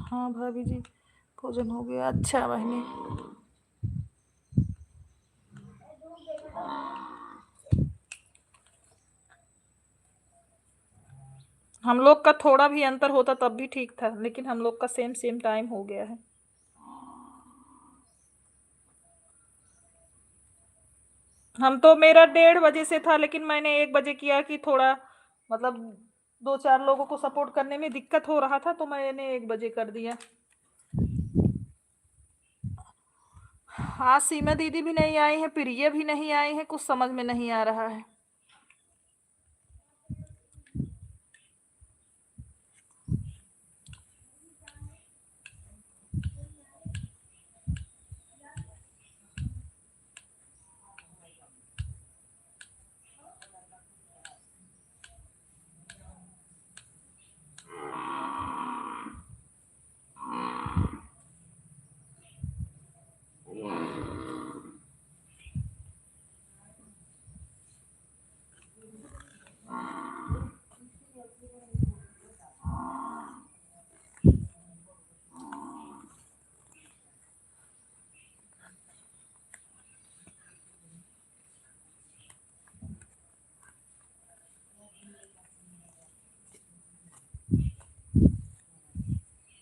हाँ भाभी जी भोजन हो गया। अच्छा बहनी, हम लोग का थोड़ा भी अंतर होता तब भी ठीक था, लेकिन हम लोग का सेम सेम टाइम हो गया है। हम तो मेरा 1:30 बजे से था, लेकिन मैंने 1 बजे किया कि थोड़ा मतलब 2-4 लोगों को सपोर्ट करने में दिक्कत हो रहा था, तो मैंने 1 बजे कर दिया। हाँ, सीमा दीदी भी नहीं आई है, प्रिया भी नहीं आई है, कुछ समझ में नहीं आ रहा है।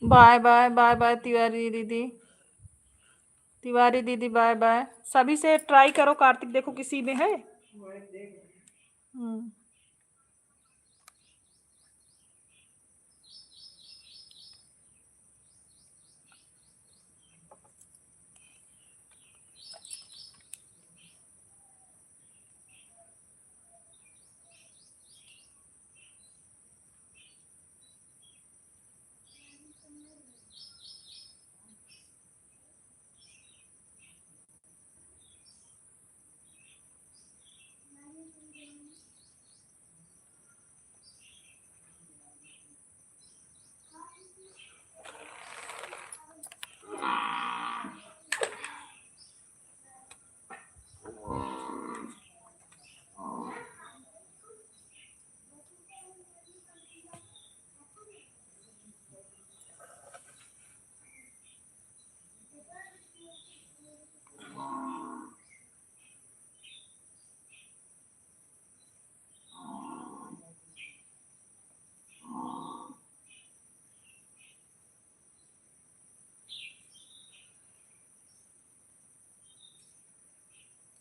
Bye bye bye bye Tiwari दीदी, तिवारी दीदी बाय बाय। सभी से ट्राई करो कार्तिक, देखो किसी में है। हम्म।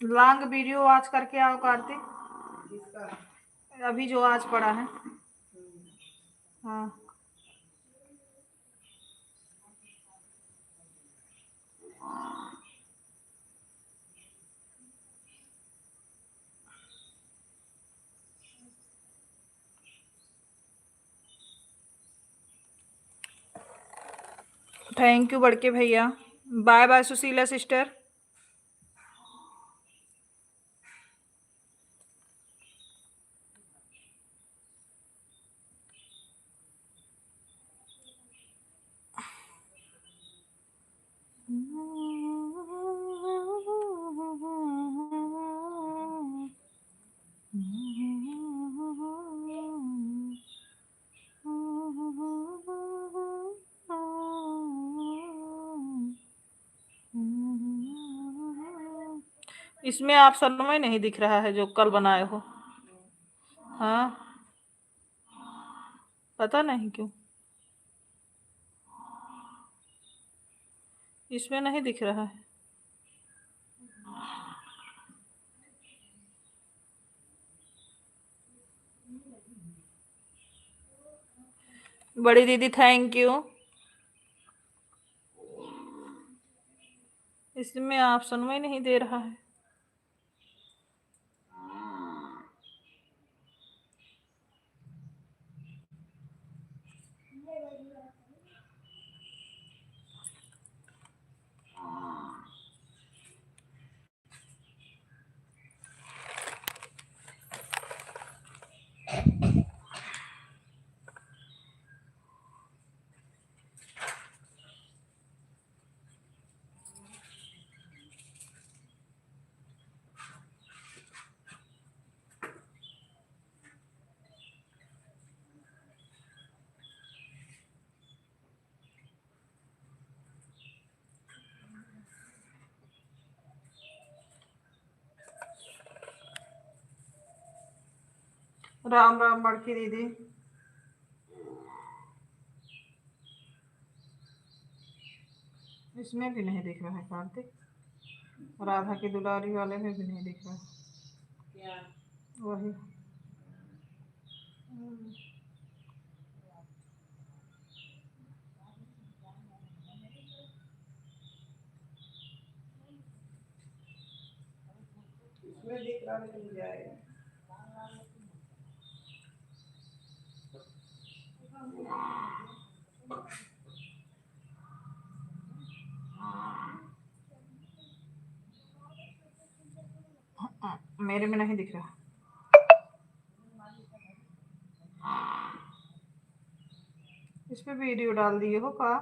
लॉन्ग वीडियो आज करके आओ कार्तिक, अभी जो आज पड़ा है। हाँ। थैंक यू बड़के भैया। Bye bye Sushila sister. इसमें आप समय नहीं दिख रहा है जो कल बनाए हो। हाँ, पता नहीं क्यों इसमें नहीं दिख रहा है। बड़ी दीदी थैंक यू। इसमें ऑप्शन में नहीं दे रहा है। राम राम बड़की दीदी। इसमें भी नहीं दिख रहा है कार्तिक, राधा की दुलारी वाले में भी नहीं दिख रहा है। वही मेरे में नहीं दिख रहा। इस पे वीडियो डाल दिए हो का?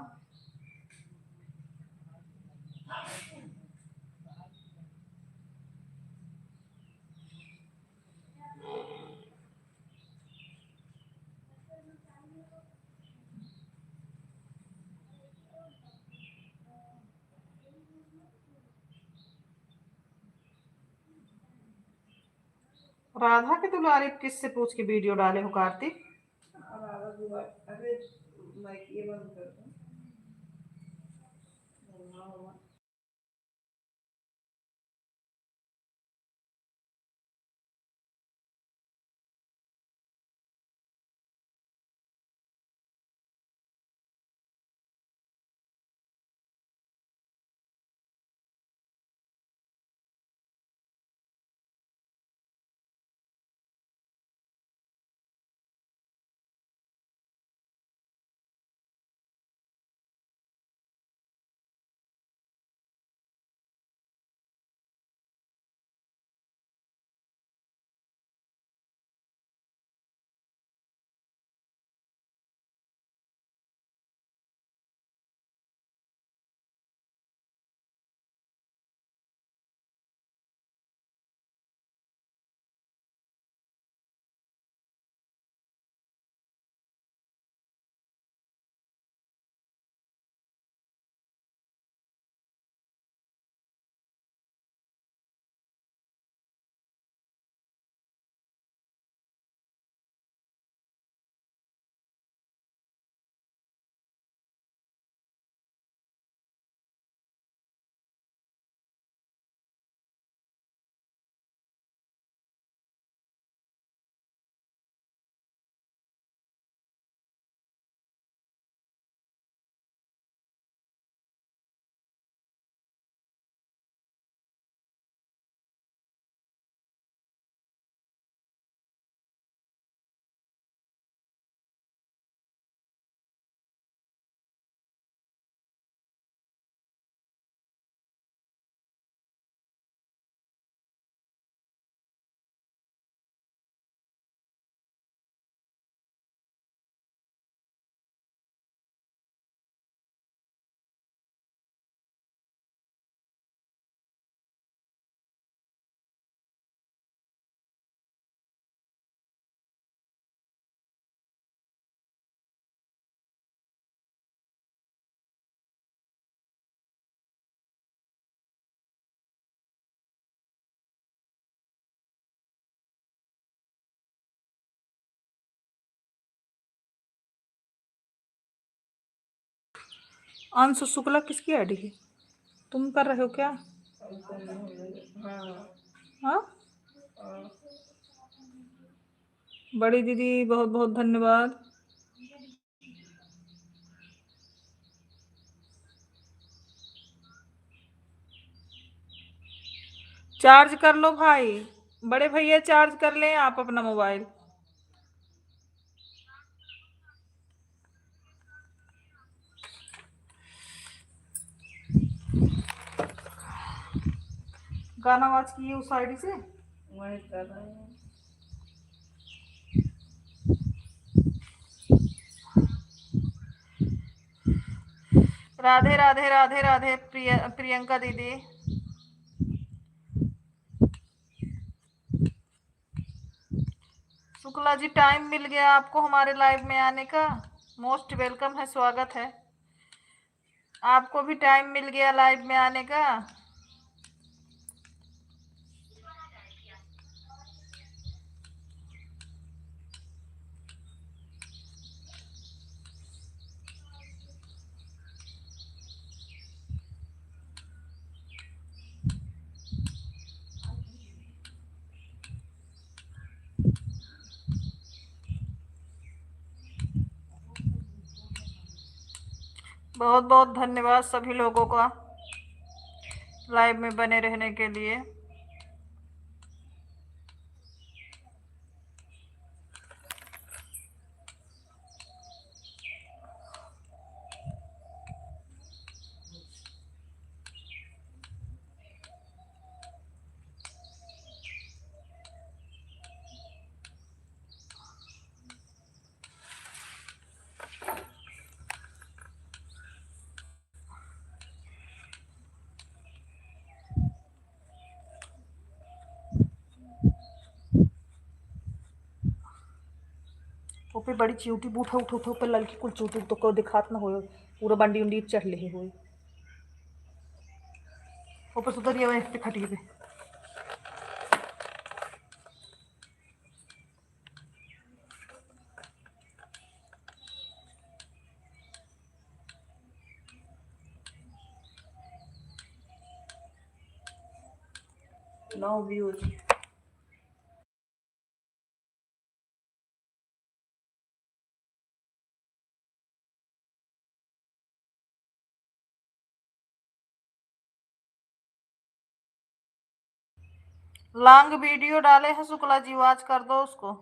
राधा के दुलारी किससे पूछ के वीडियो डाले हो कार्तिक? अंशु शुक्ला किसकी आईडी है? तुम कर रहे हो क्या? हाँ, बड़ी दीदी बहुत बहुत धन्यवाद। चार्ज कर लो भाई, बड़े भैया चार्ज कर लें आप अपना मोबाइल। गाना आवाज किए उस आईडी से वही कर रहे हैं। राधे राधे राधे राधे प्रियंका दीदी। शुक्ला जी टाइम मिल गया आपको हमारे लाइव में आने का, मोस्ट वेलकम है, स्वागत है। आपको भी टाइम मिल गया लाइव में आने का। बहुत बहुत धन्यवाद सभी लोगों का लाइव में बने रहने के लिए। ओपे बड़ी चिऊटी बूठा उठो उठो पे ललकी कुल चूटी तो को दिखात ना हो पूरा बंडी उंडी चढ़ ले हो ऊपर सुधरिए वे पे खटिए पे नो व्यूज। लॉन्ग वीडियो डाले हैं शुक्ला जी, वॉच कर दो उसको।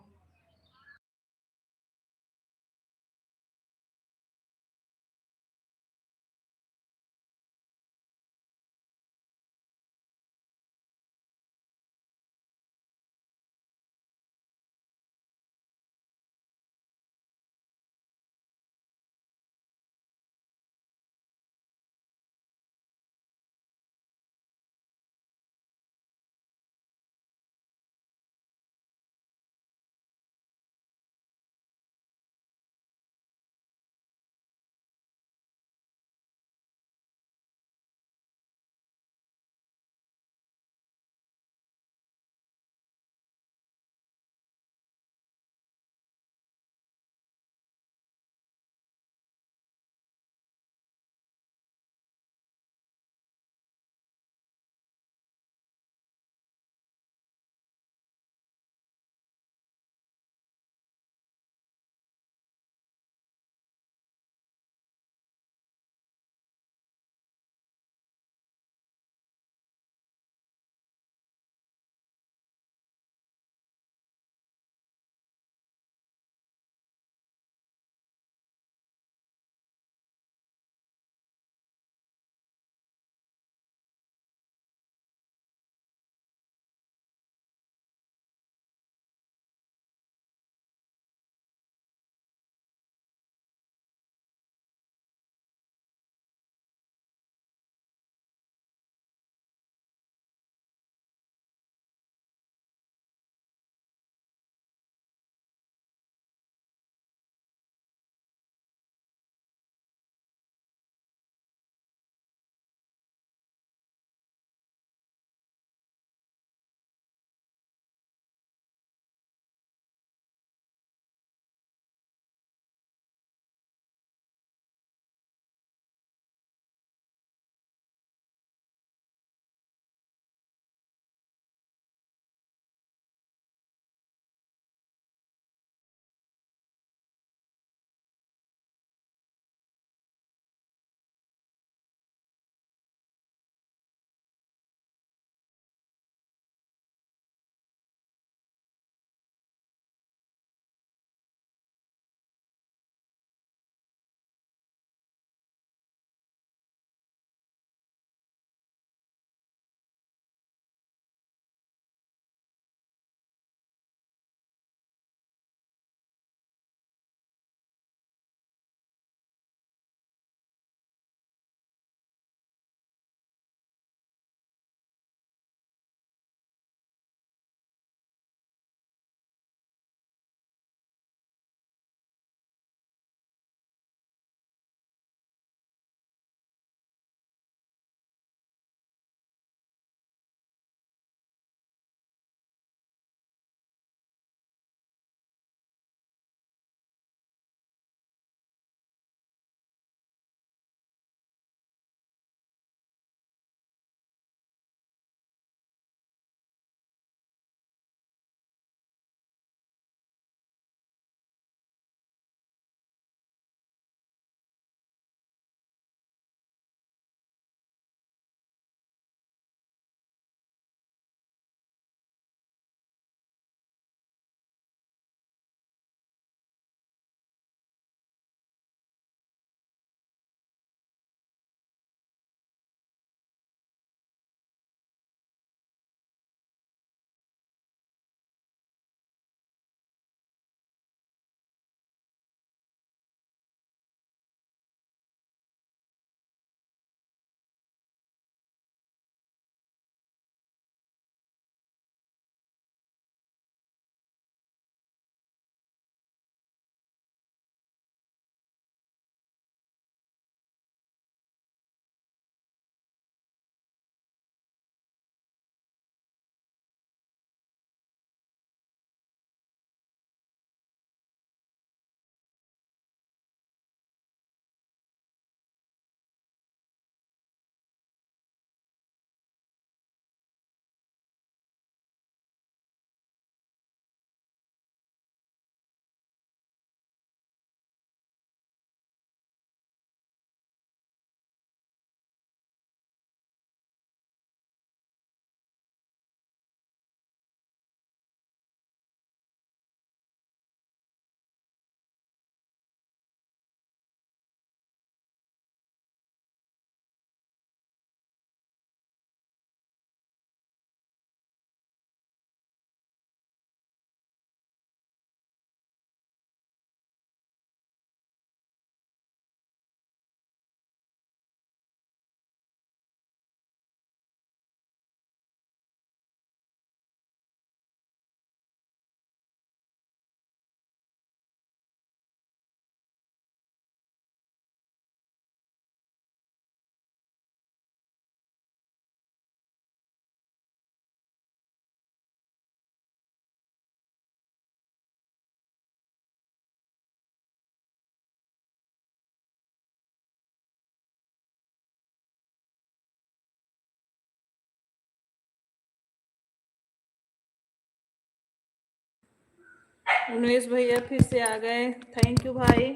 उमेश भैया फिर से आ गए, थैंक यू भाई।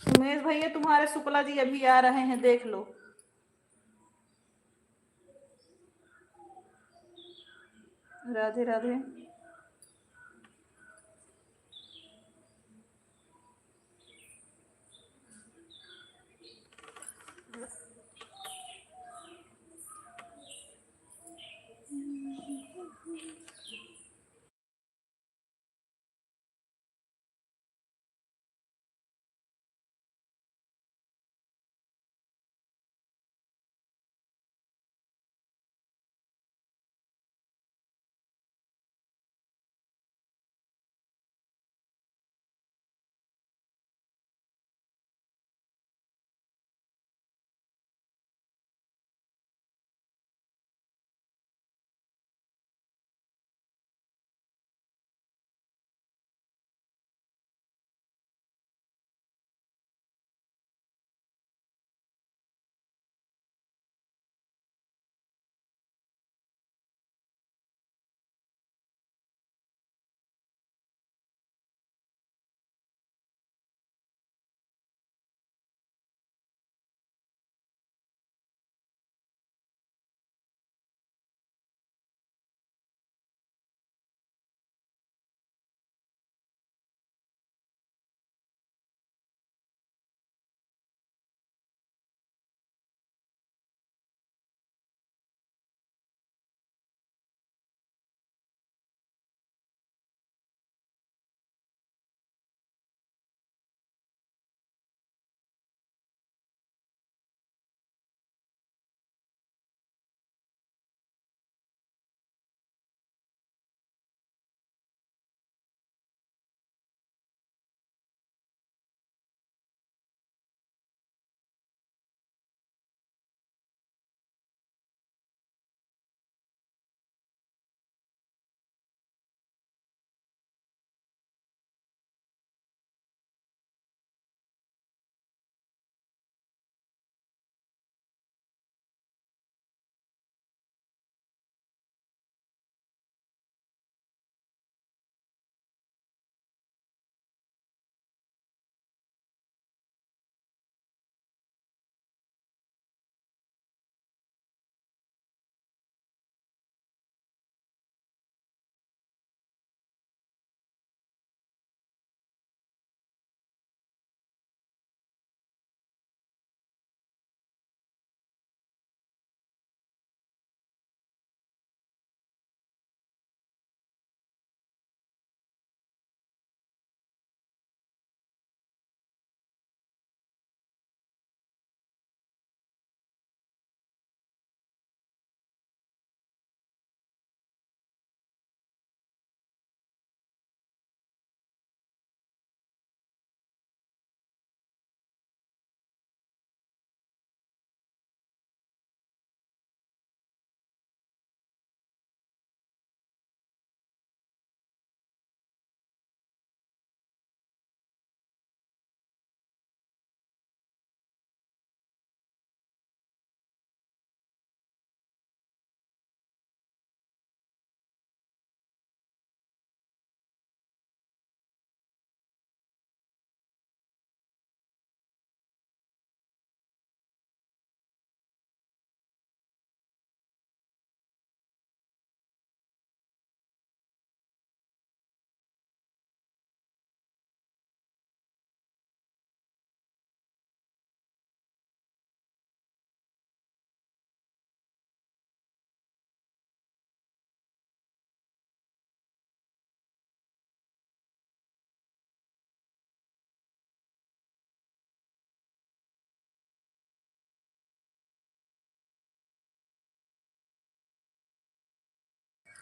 उमेश भैया तुम्हारे शुक्ला जी अभी आ रहे हैं, देख लो। राधे राधे।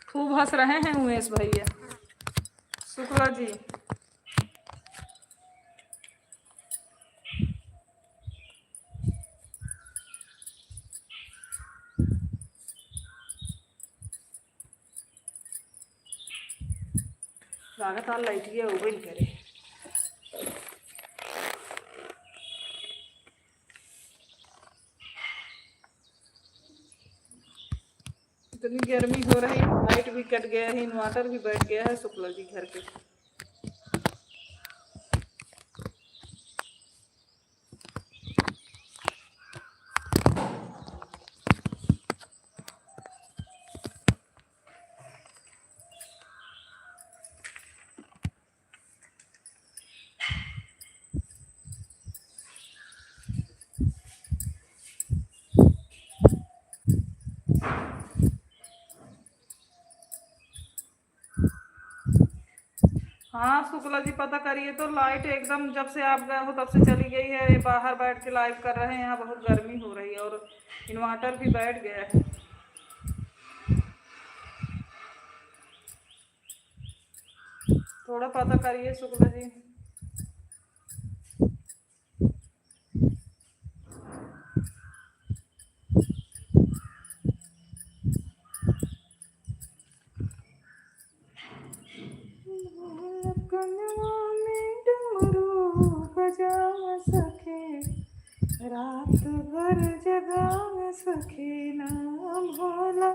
खूब हंस रहे हैं उमेश भैया, शुक्ला जी। लगातार लाइट गया वो ही करे। इतनी गर्मी हो रही है, लाइट भी कट गया है, इन्वर्टर भी बैठ गया है शुक्ला जी घर पे। हाँ शुक्ला जी पता करिए तो, लाइट एकदम जब से आप गए हो तब से चली गई है। बाहर बैठ के लाइव कर रहे हैं, यहाँ बहुत गर्मी हो रही है और इन्वर्टर भी बैठ गया है। थोड़ा पता करिए शुक्ला जी। कनवा में डमरू बजा सके, रात भर जगा सके ना भोला।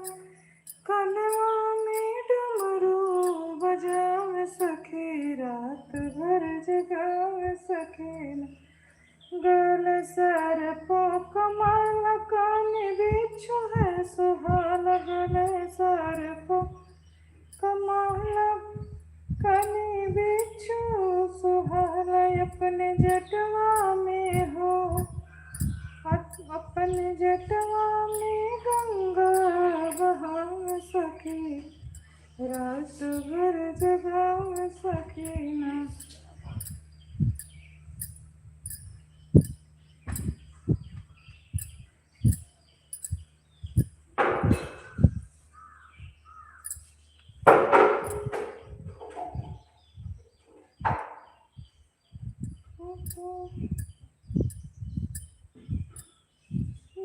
कनवा में डमरू बजा सके, रात भर जगा सके ना। गल सर पो कमल कान बिच्छू है सुहाना, गल सर पो कमल कनी बिच्छू सुहाना। अपने जटवा में हो, अपने जटवा में गंगा बहा सके, रात भर जगा सके ना।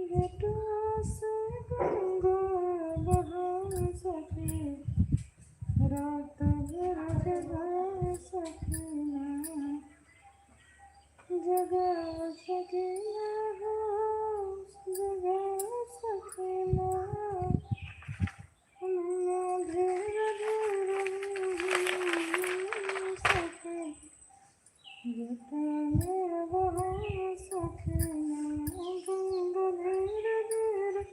जटवा से गंगा बहा सके, रात भर जगा सके ना। जगा सके ना हो, जगा सके ना। धीरे धीरे सके, जटा में बहा सके ना। गंगा धीरे धीरे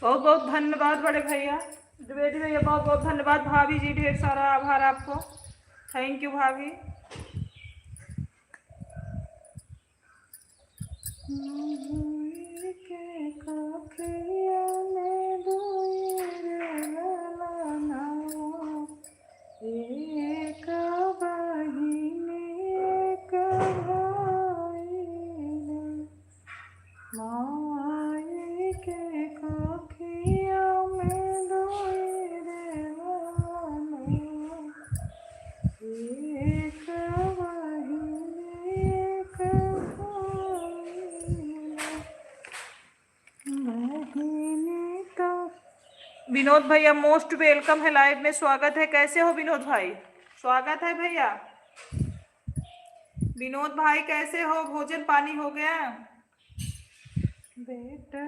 बहुत बहुत धन्यवाद बड़े भैया, द्विवेदी भैया बहुत बहुत धन्यवाद। भाभी जी ढेर सारा आभार आपको, थैंक यू भाभी। विनोद भैया मोस्ट वेलकम है, लाइव में स्वागत है। कैसे हो विनोद भाई? स्वागत है भैया। विनोद भाई कैसे हो? भोजन पानी हो गया? बेटा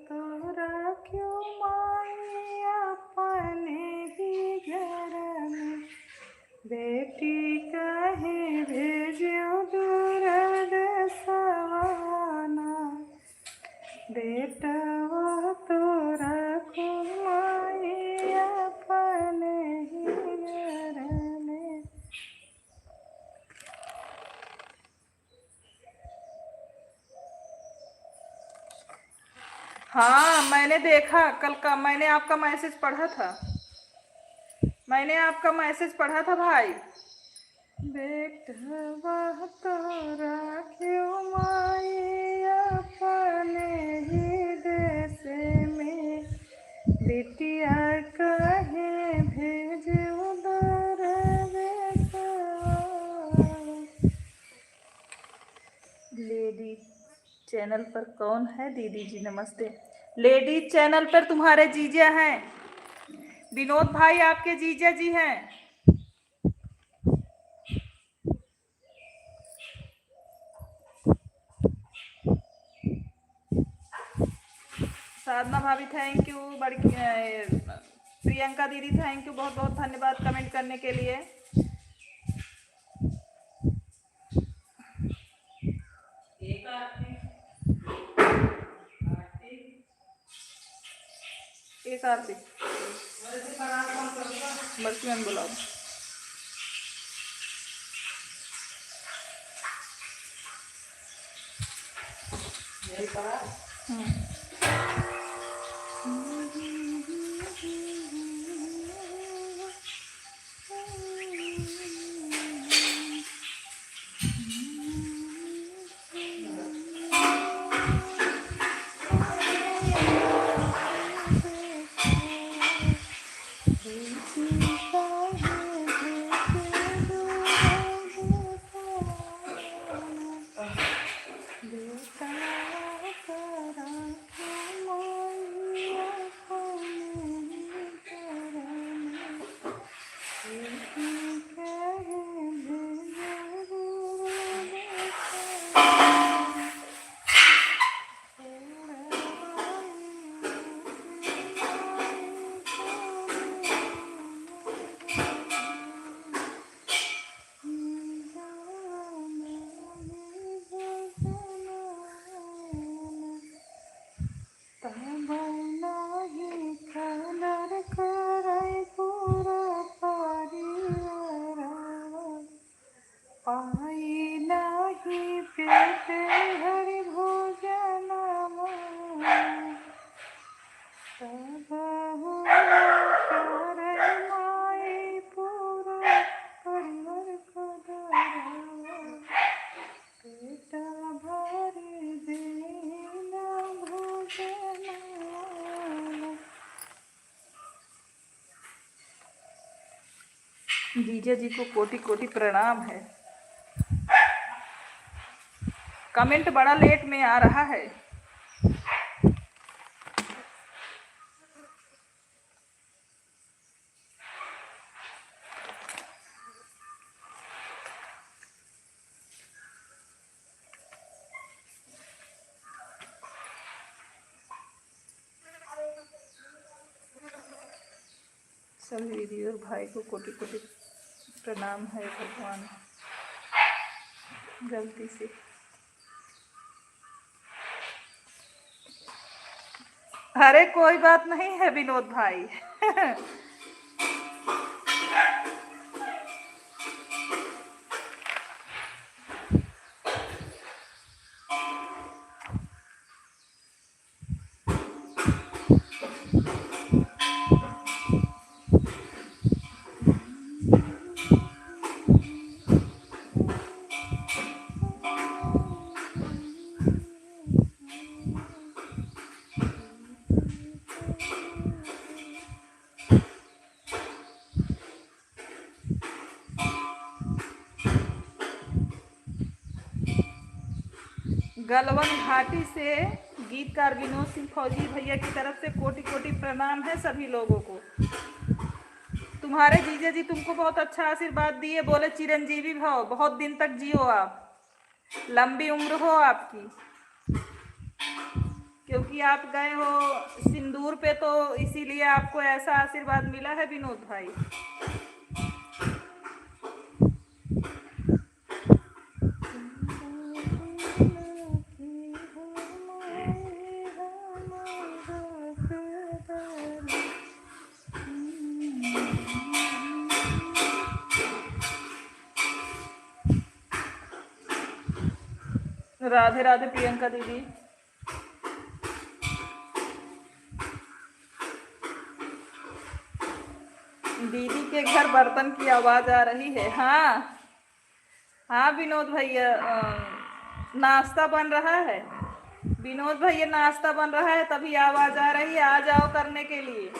तोरा क्यों माई अपने ही घर में, बेटी कहे भेज हाँ मैंने देखा कल का, मैंने आपका मैसेज पढ़ा था, मैंने आपका मैसेज पढ़ा था भाई। बेटवा तोरा क्यों माई अपने ही देश में, बिटिया कहे भेज उधर देशवा। लेडीज चैनल पर कौन है दीदी जी? नमस्ते। लेडीज चैनल पर तुम्हारे जीजा हैं, विनोद भाई आपके जीजा जी हैं। साधना भाभी थैंक यू, बड़ी प्रियंका दीदी थैंक यू, बहुत बहुत धन्यवाद कमेंट करने के लिए। एक आरती बल्कि मैं बुलाऊं। पाई नाही पेटे हरि भोजन सब करे माई पूरा परिवार पेटा भरी देना भोजन। जीजा जी को कोटि कोटि प्रणाम है। कमेंट बड़ा लेट में आ रहा है। सभी दीदी और भाई को कोटि कोटि प्रणाम है भगवान। गलती से अरे कोई बात नहीं है विनोद भाई। गलवन घाटी से गीतकार विनोद सिंह फौजी भैया की तरफ से कोटि कोटि प्रणाम है सभी लोगों को। तुम्हारे जीजा जी तुमको बहुत अच्छा आशीर्वाद दिए, बोले चिरंजीवी भव, बहुत दिन तक जियो आप, लंबी उम्र हो आपकी, क्योंकि आप गए हो सिंदूर पे तो इसीलिए आपको ऐसा आशीर्वाद मिला है विनोद भाई। राधे राधे प्रियंका दीदी। दीदी के घर बर्तन की आवाज आ रही है। हाँ हाँ विनोद भैया, नाश्ता बन रहा है। विनोद भैया नाश्ता बन रहा है तभी आवाज आ रही है, आ जाओ करने के लिए।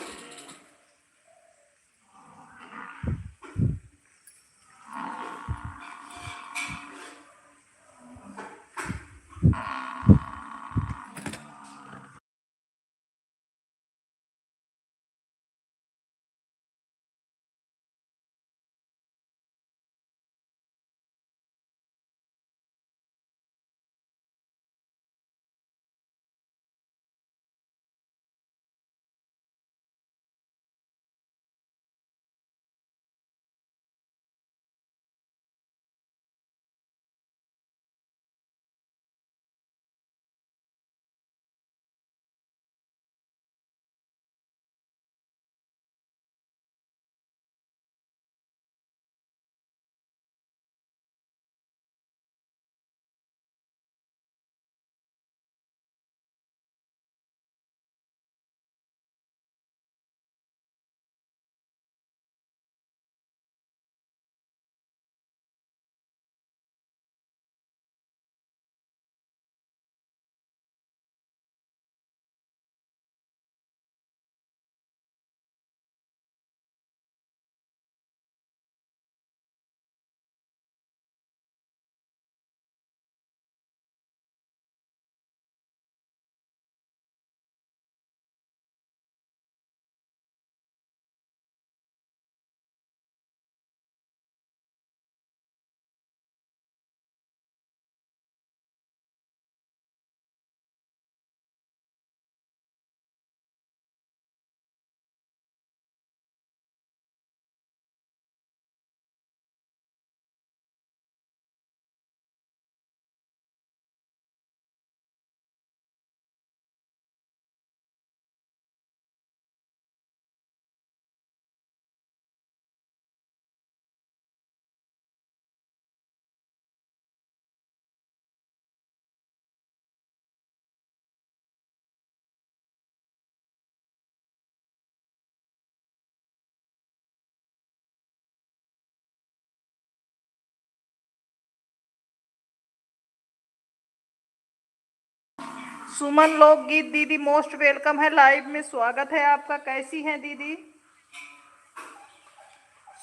सुमन लोकगीत दीदी मोस्ट वेलकम है, लाइव में स्वागत है आपका। कैसी हैं दीदी?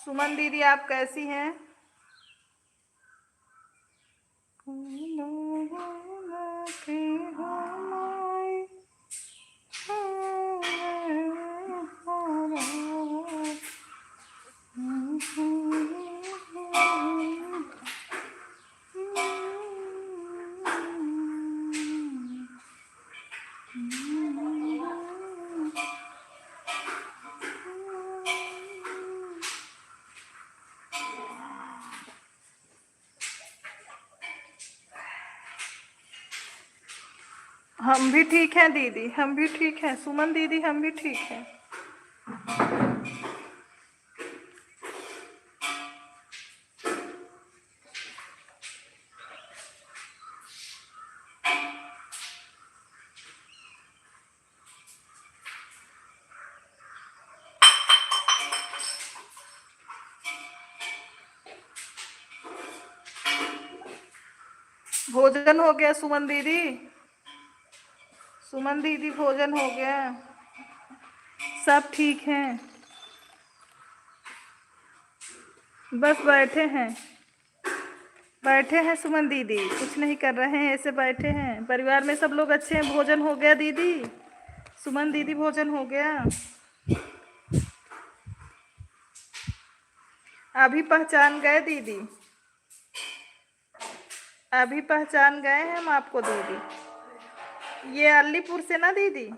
सुमन दीदी आप कैसी हैं? हम भी ठीक हैं दीदी, हम भी ठीक हैं सुमन दीदी, हम भी ठीक हैं। भोजन हो गया सुमन दीदी? सुमन दीदी भोजन हो गया? सब ठीक हैं, बस बैठे हैं, बैठे हैं सुमन दीदी, कुछ नहीं कर रहे हैं, ऐसे बैठे हैं। परिवार में सब लोग अच्छे हैं? भोजन हो गया दीदी? सुमन दीदी भोजन हो गया? अभी पहचान गए दीदी? अभी पहचान गए हैं हम आपको दीदी? ये अलीपुर से ना दीदी?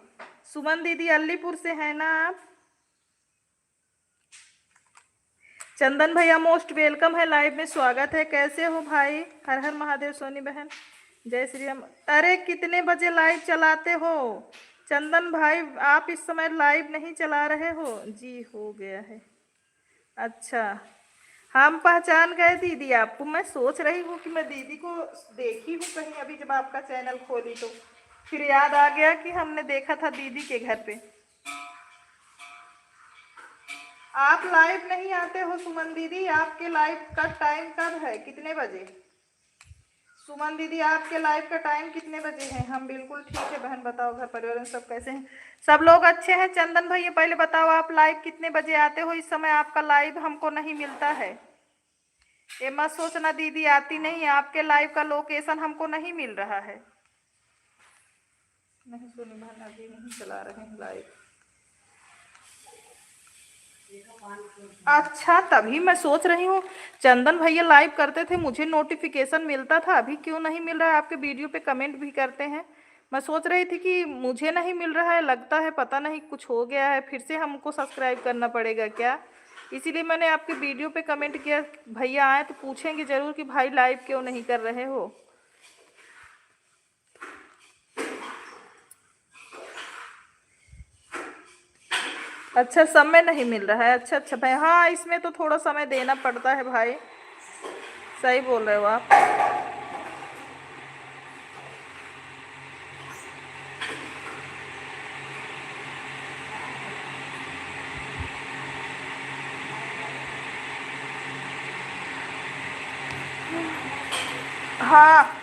सुमन दीदी अलीपुर से है ना आप? चंदन भैया मोस्ट वेलकम है, लाइव में स्वागत है। कैसे हो भाई? हर हर महादेव। सोनी बहन जय श्री राम। अरे कितने बजे लाइव चलाते हो चंदन भाई? आप इस समय लाइव नहीं चला रहे हो? जी हो गया है, अच्छा। हम पहचान गए दीदी आपको। मैं सोच रही हूँ कि मैं दीदी को देखी हूँ कहीं अभी, जब आपका चैनल खोली तो फिर याद आ गया कि हमने देखा था दीदी के घर पे। आप लाइव नहीं आते हो सुमन दीदी, आपके लाइव का टाइम कब है, कितने बजे? सुमन दीदी आपके लाइव का टाइम कितने बजे है? हम बिल्कुल ठीक है बहन, बताओ घर परिवार में सब कैसे हैं? सब लोग अच्छे हैं। चंदन भैया पहले बताओ आप लाइव कितने बजे आते हो? इस समय आपका लाइव हमको नहीं मिलता है। ये मत सोचना दीदी आती नहीं, आपके लाइव का लोकेशन हमको नहीं मिल रहा है। नहीं सोनी बहन अभी नहीं चला रहे हैं लाइव। अच्छा, तभी मैं सोच रही हूँ चंदन भैया लाइव करते थे, मुझे नोटिफिकेशन मिलता था, अभी क्यों नहीं मिल रहा है? आपके वीडियो पे कमेंट भी करते हैं। मैं सोच रही थी कि मुझे नहीं मिल रहा है, लगता है पता नहीं कुछ हो गया है, फिर से हमको सब्सक्राइब करना पड़ेगा क्या? इसीलिए मैंने आपके वीडियो पे कमेंट किया। भैया आए तो पूछेंगे जरूर कि भाई लाइव क्यों नहीं कर रहे हो। अच्छा, समय नहीं मिल रहा है। अच्छा अच्छा भाई, हाँ इसमें तो थोड़ा समय देना पड़ता है भाई, सही बोल रहे हो आप। हाँ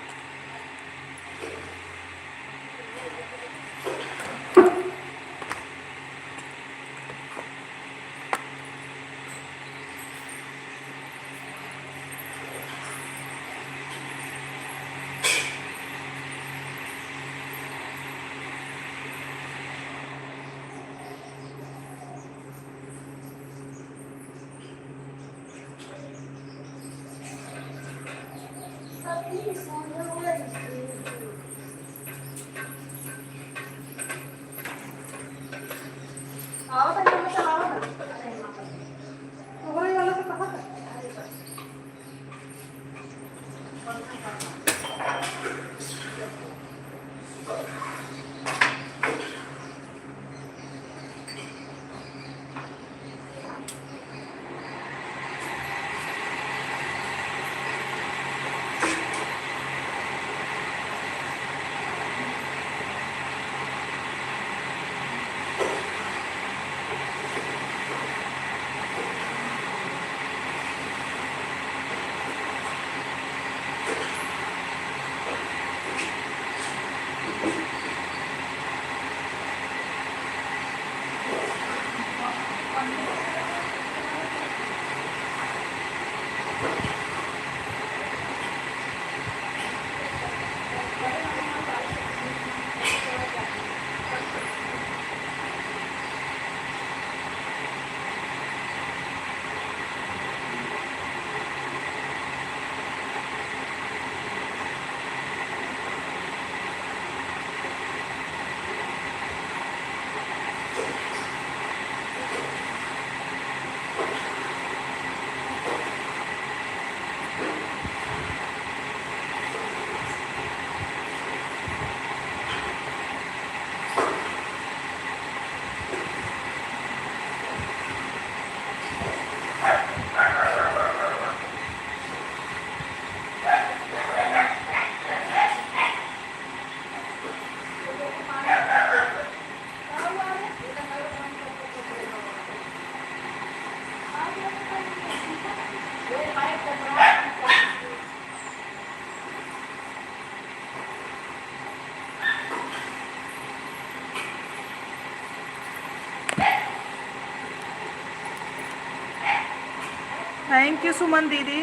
थैंक यू सुमन दीदी।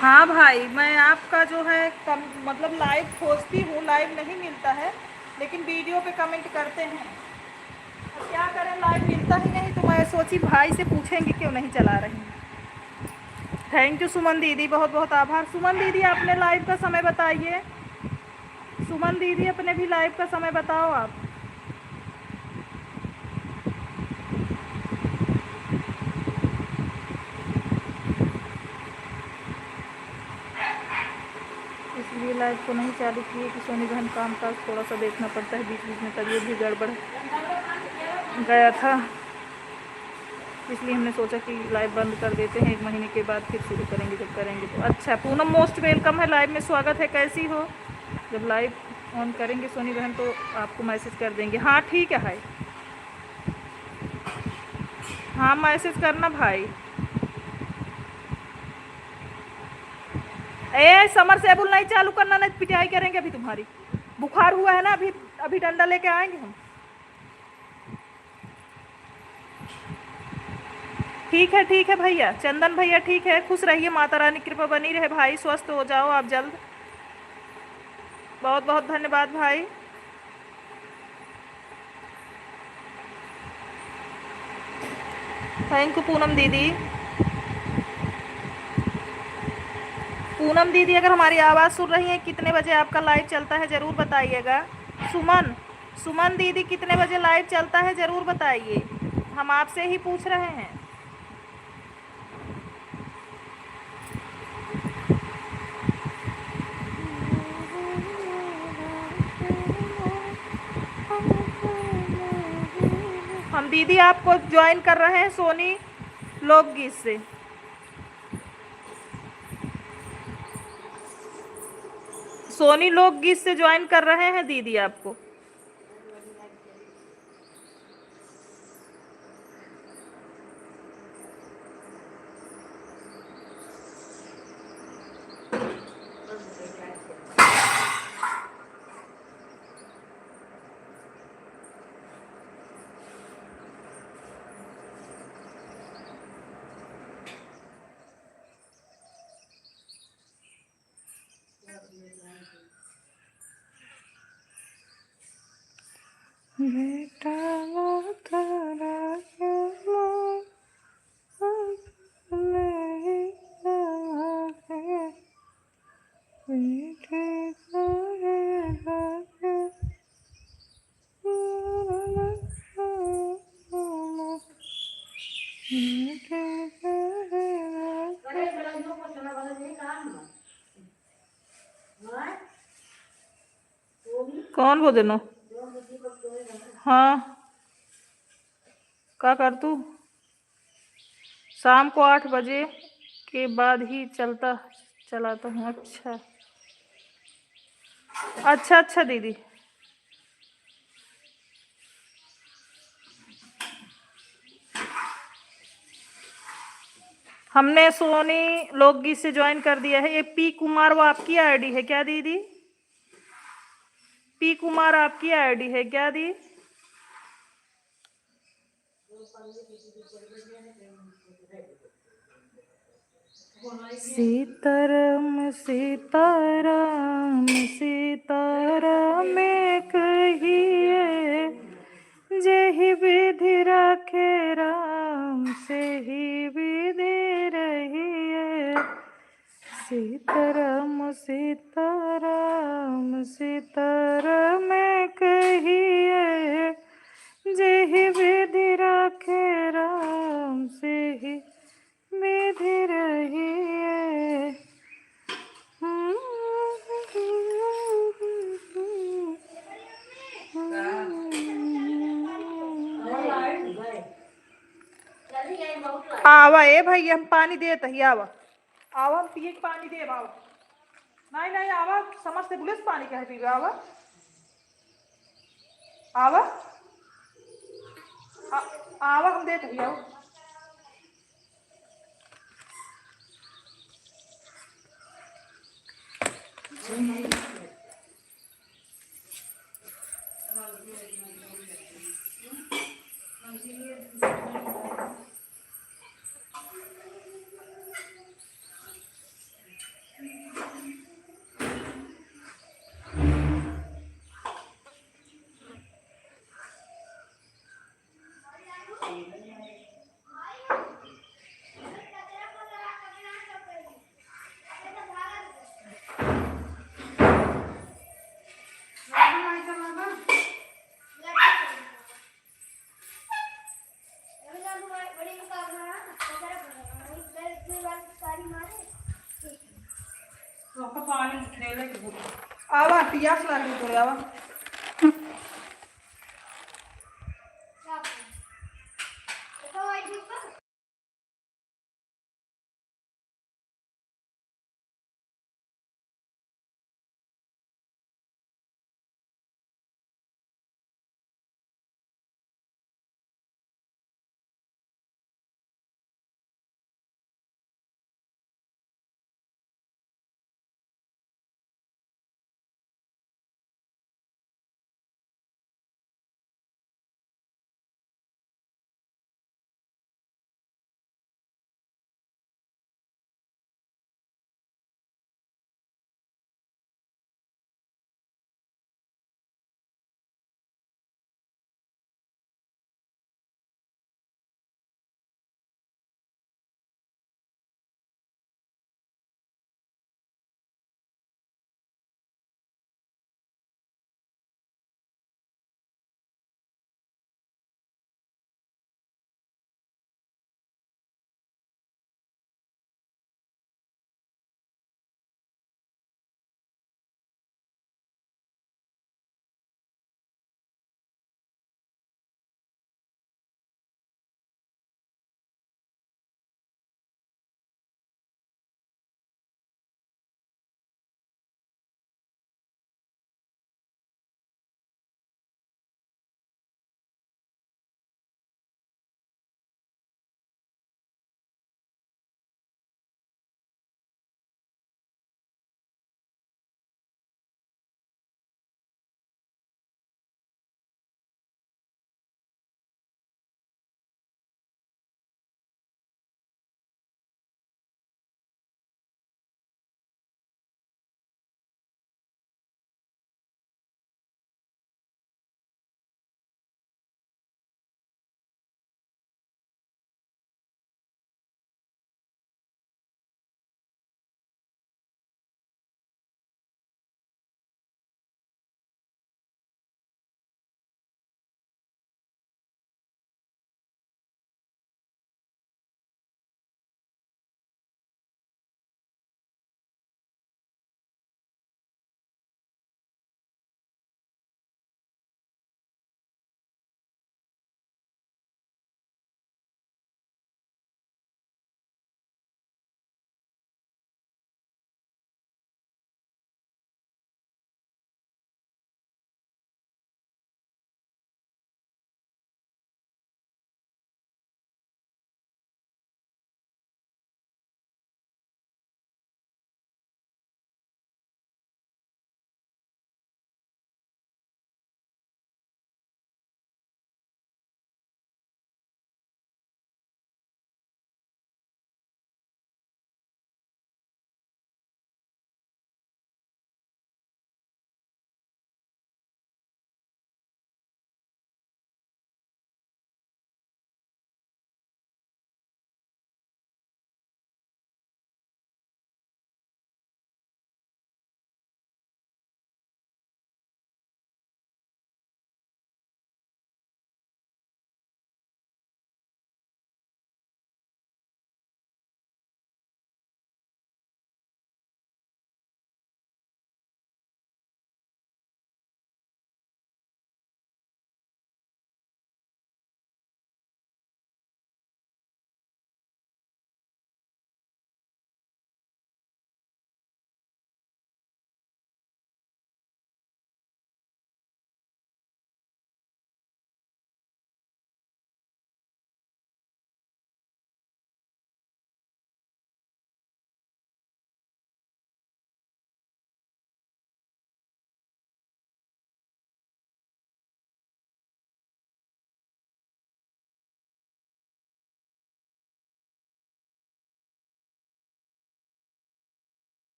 हाँ भाई, मैं आपका जो है मतलब लाइव खोजती हूँ, लाइव नहीं मिलता है, लेकिन वीडियो पे कमेंट करते हैं। अब क्या करें, लाइव मिलता ही नहीं, तो मैं सोची भाई से पूछेंगे क्यों नहीं चला रही। थैंक यू सुमन दीदी, बहुत बहुत आभार। सुमन दीदी अपने लाइव का समय बताइए। सुमन दीदी अपने भी लाइव का समय बताओ आप। इसलिए लाइव को नहीं चालू किए कि सोनी बहन काम काज थोड़ा सा देखना पड़ता है, बीच बीच में तबीयत भी गड़बड़ गया था। इसलिए हमने सोचा कि लाइव बंद कर देते हैं, 1 महीने के बाद फिर शुरू करेंगे जब करेंगे तो। अच्छा पूनम मोस्ट वेलकम है, लाइव में स्वागत है, कैसी हो? जब लाइव ऑन करेंगे सोनी बहन तो आपको मैसेज कर देंगे। हाँ ठीक है भाई, हाँ मैसेज करना भाई। ए समर सेबुल नहीं चालू करना, नहीं पिटाई करेंगे अभी तुम्हारी। बुखार हुआ है ना, अभी डंडा लेके आएंगे हम। ठीक है भैया, चंदन भैया ठीक है, खुश रहिए, माता रानी कृपा बनी रहे भाई, स्वस्थ हो जाओ आप जल्द। बहुत बहुत धन्यवाद भाई। थैंक यू पूनम दीदी। पूनम दीदी अगर हमारी आवाज़ सुन रही हैं, कितने बजे आपका लाइव चलता है ज़रूर बताइएगा। सुमन दीदी कितने बजे लाइव चलता है ज़रूर बताइए, हम आपसे ही पूछ रहे हैं। हम दीदी आपको ज्वाइन कर रहे हैं सोनी लोकगीत से। सोनी लोकगीत से ज्वाइन कर रहे हैं दीदी आपको। बेटा कौन वो देनो? हाँ क्या कर तू? शाम को 8 बजे के बाद ही चलाता हूँ। अच्छा दीदी। हमने सोनी लोकगीत से ज्वाइन कर दिया है। ये पी कुमार वो आपकी आईडी है क्या दीदी? पी कुमार आपकी आईडी है क्या दी? सीताराम सीताराम सीताराम कहिए, जेहि विधि राखे राम से ही विधि रहिए। सीताराम सीताराम सीताराम कहिए, जेहि विधि राखे राम से ही विधि रहिए। आवा ए भाई हम पानी दे तही आवा हम पिए पानी दे आवा। नहीं आवा समझ से बुलेस पानी कहे पीवे आवा हम दे तही आओ। आवा पियास लगी तो आवा।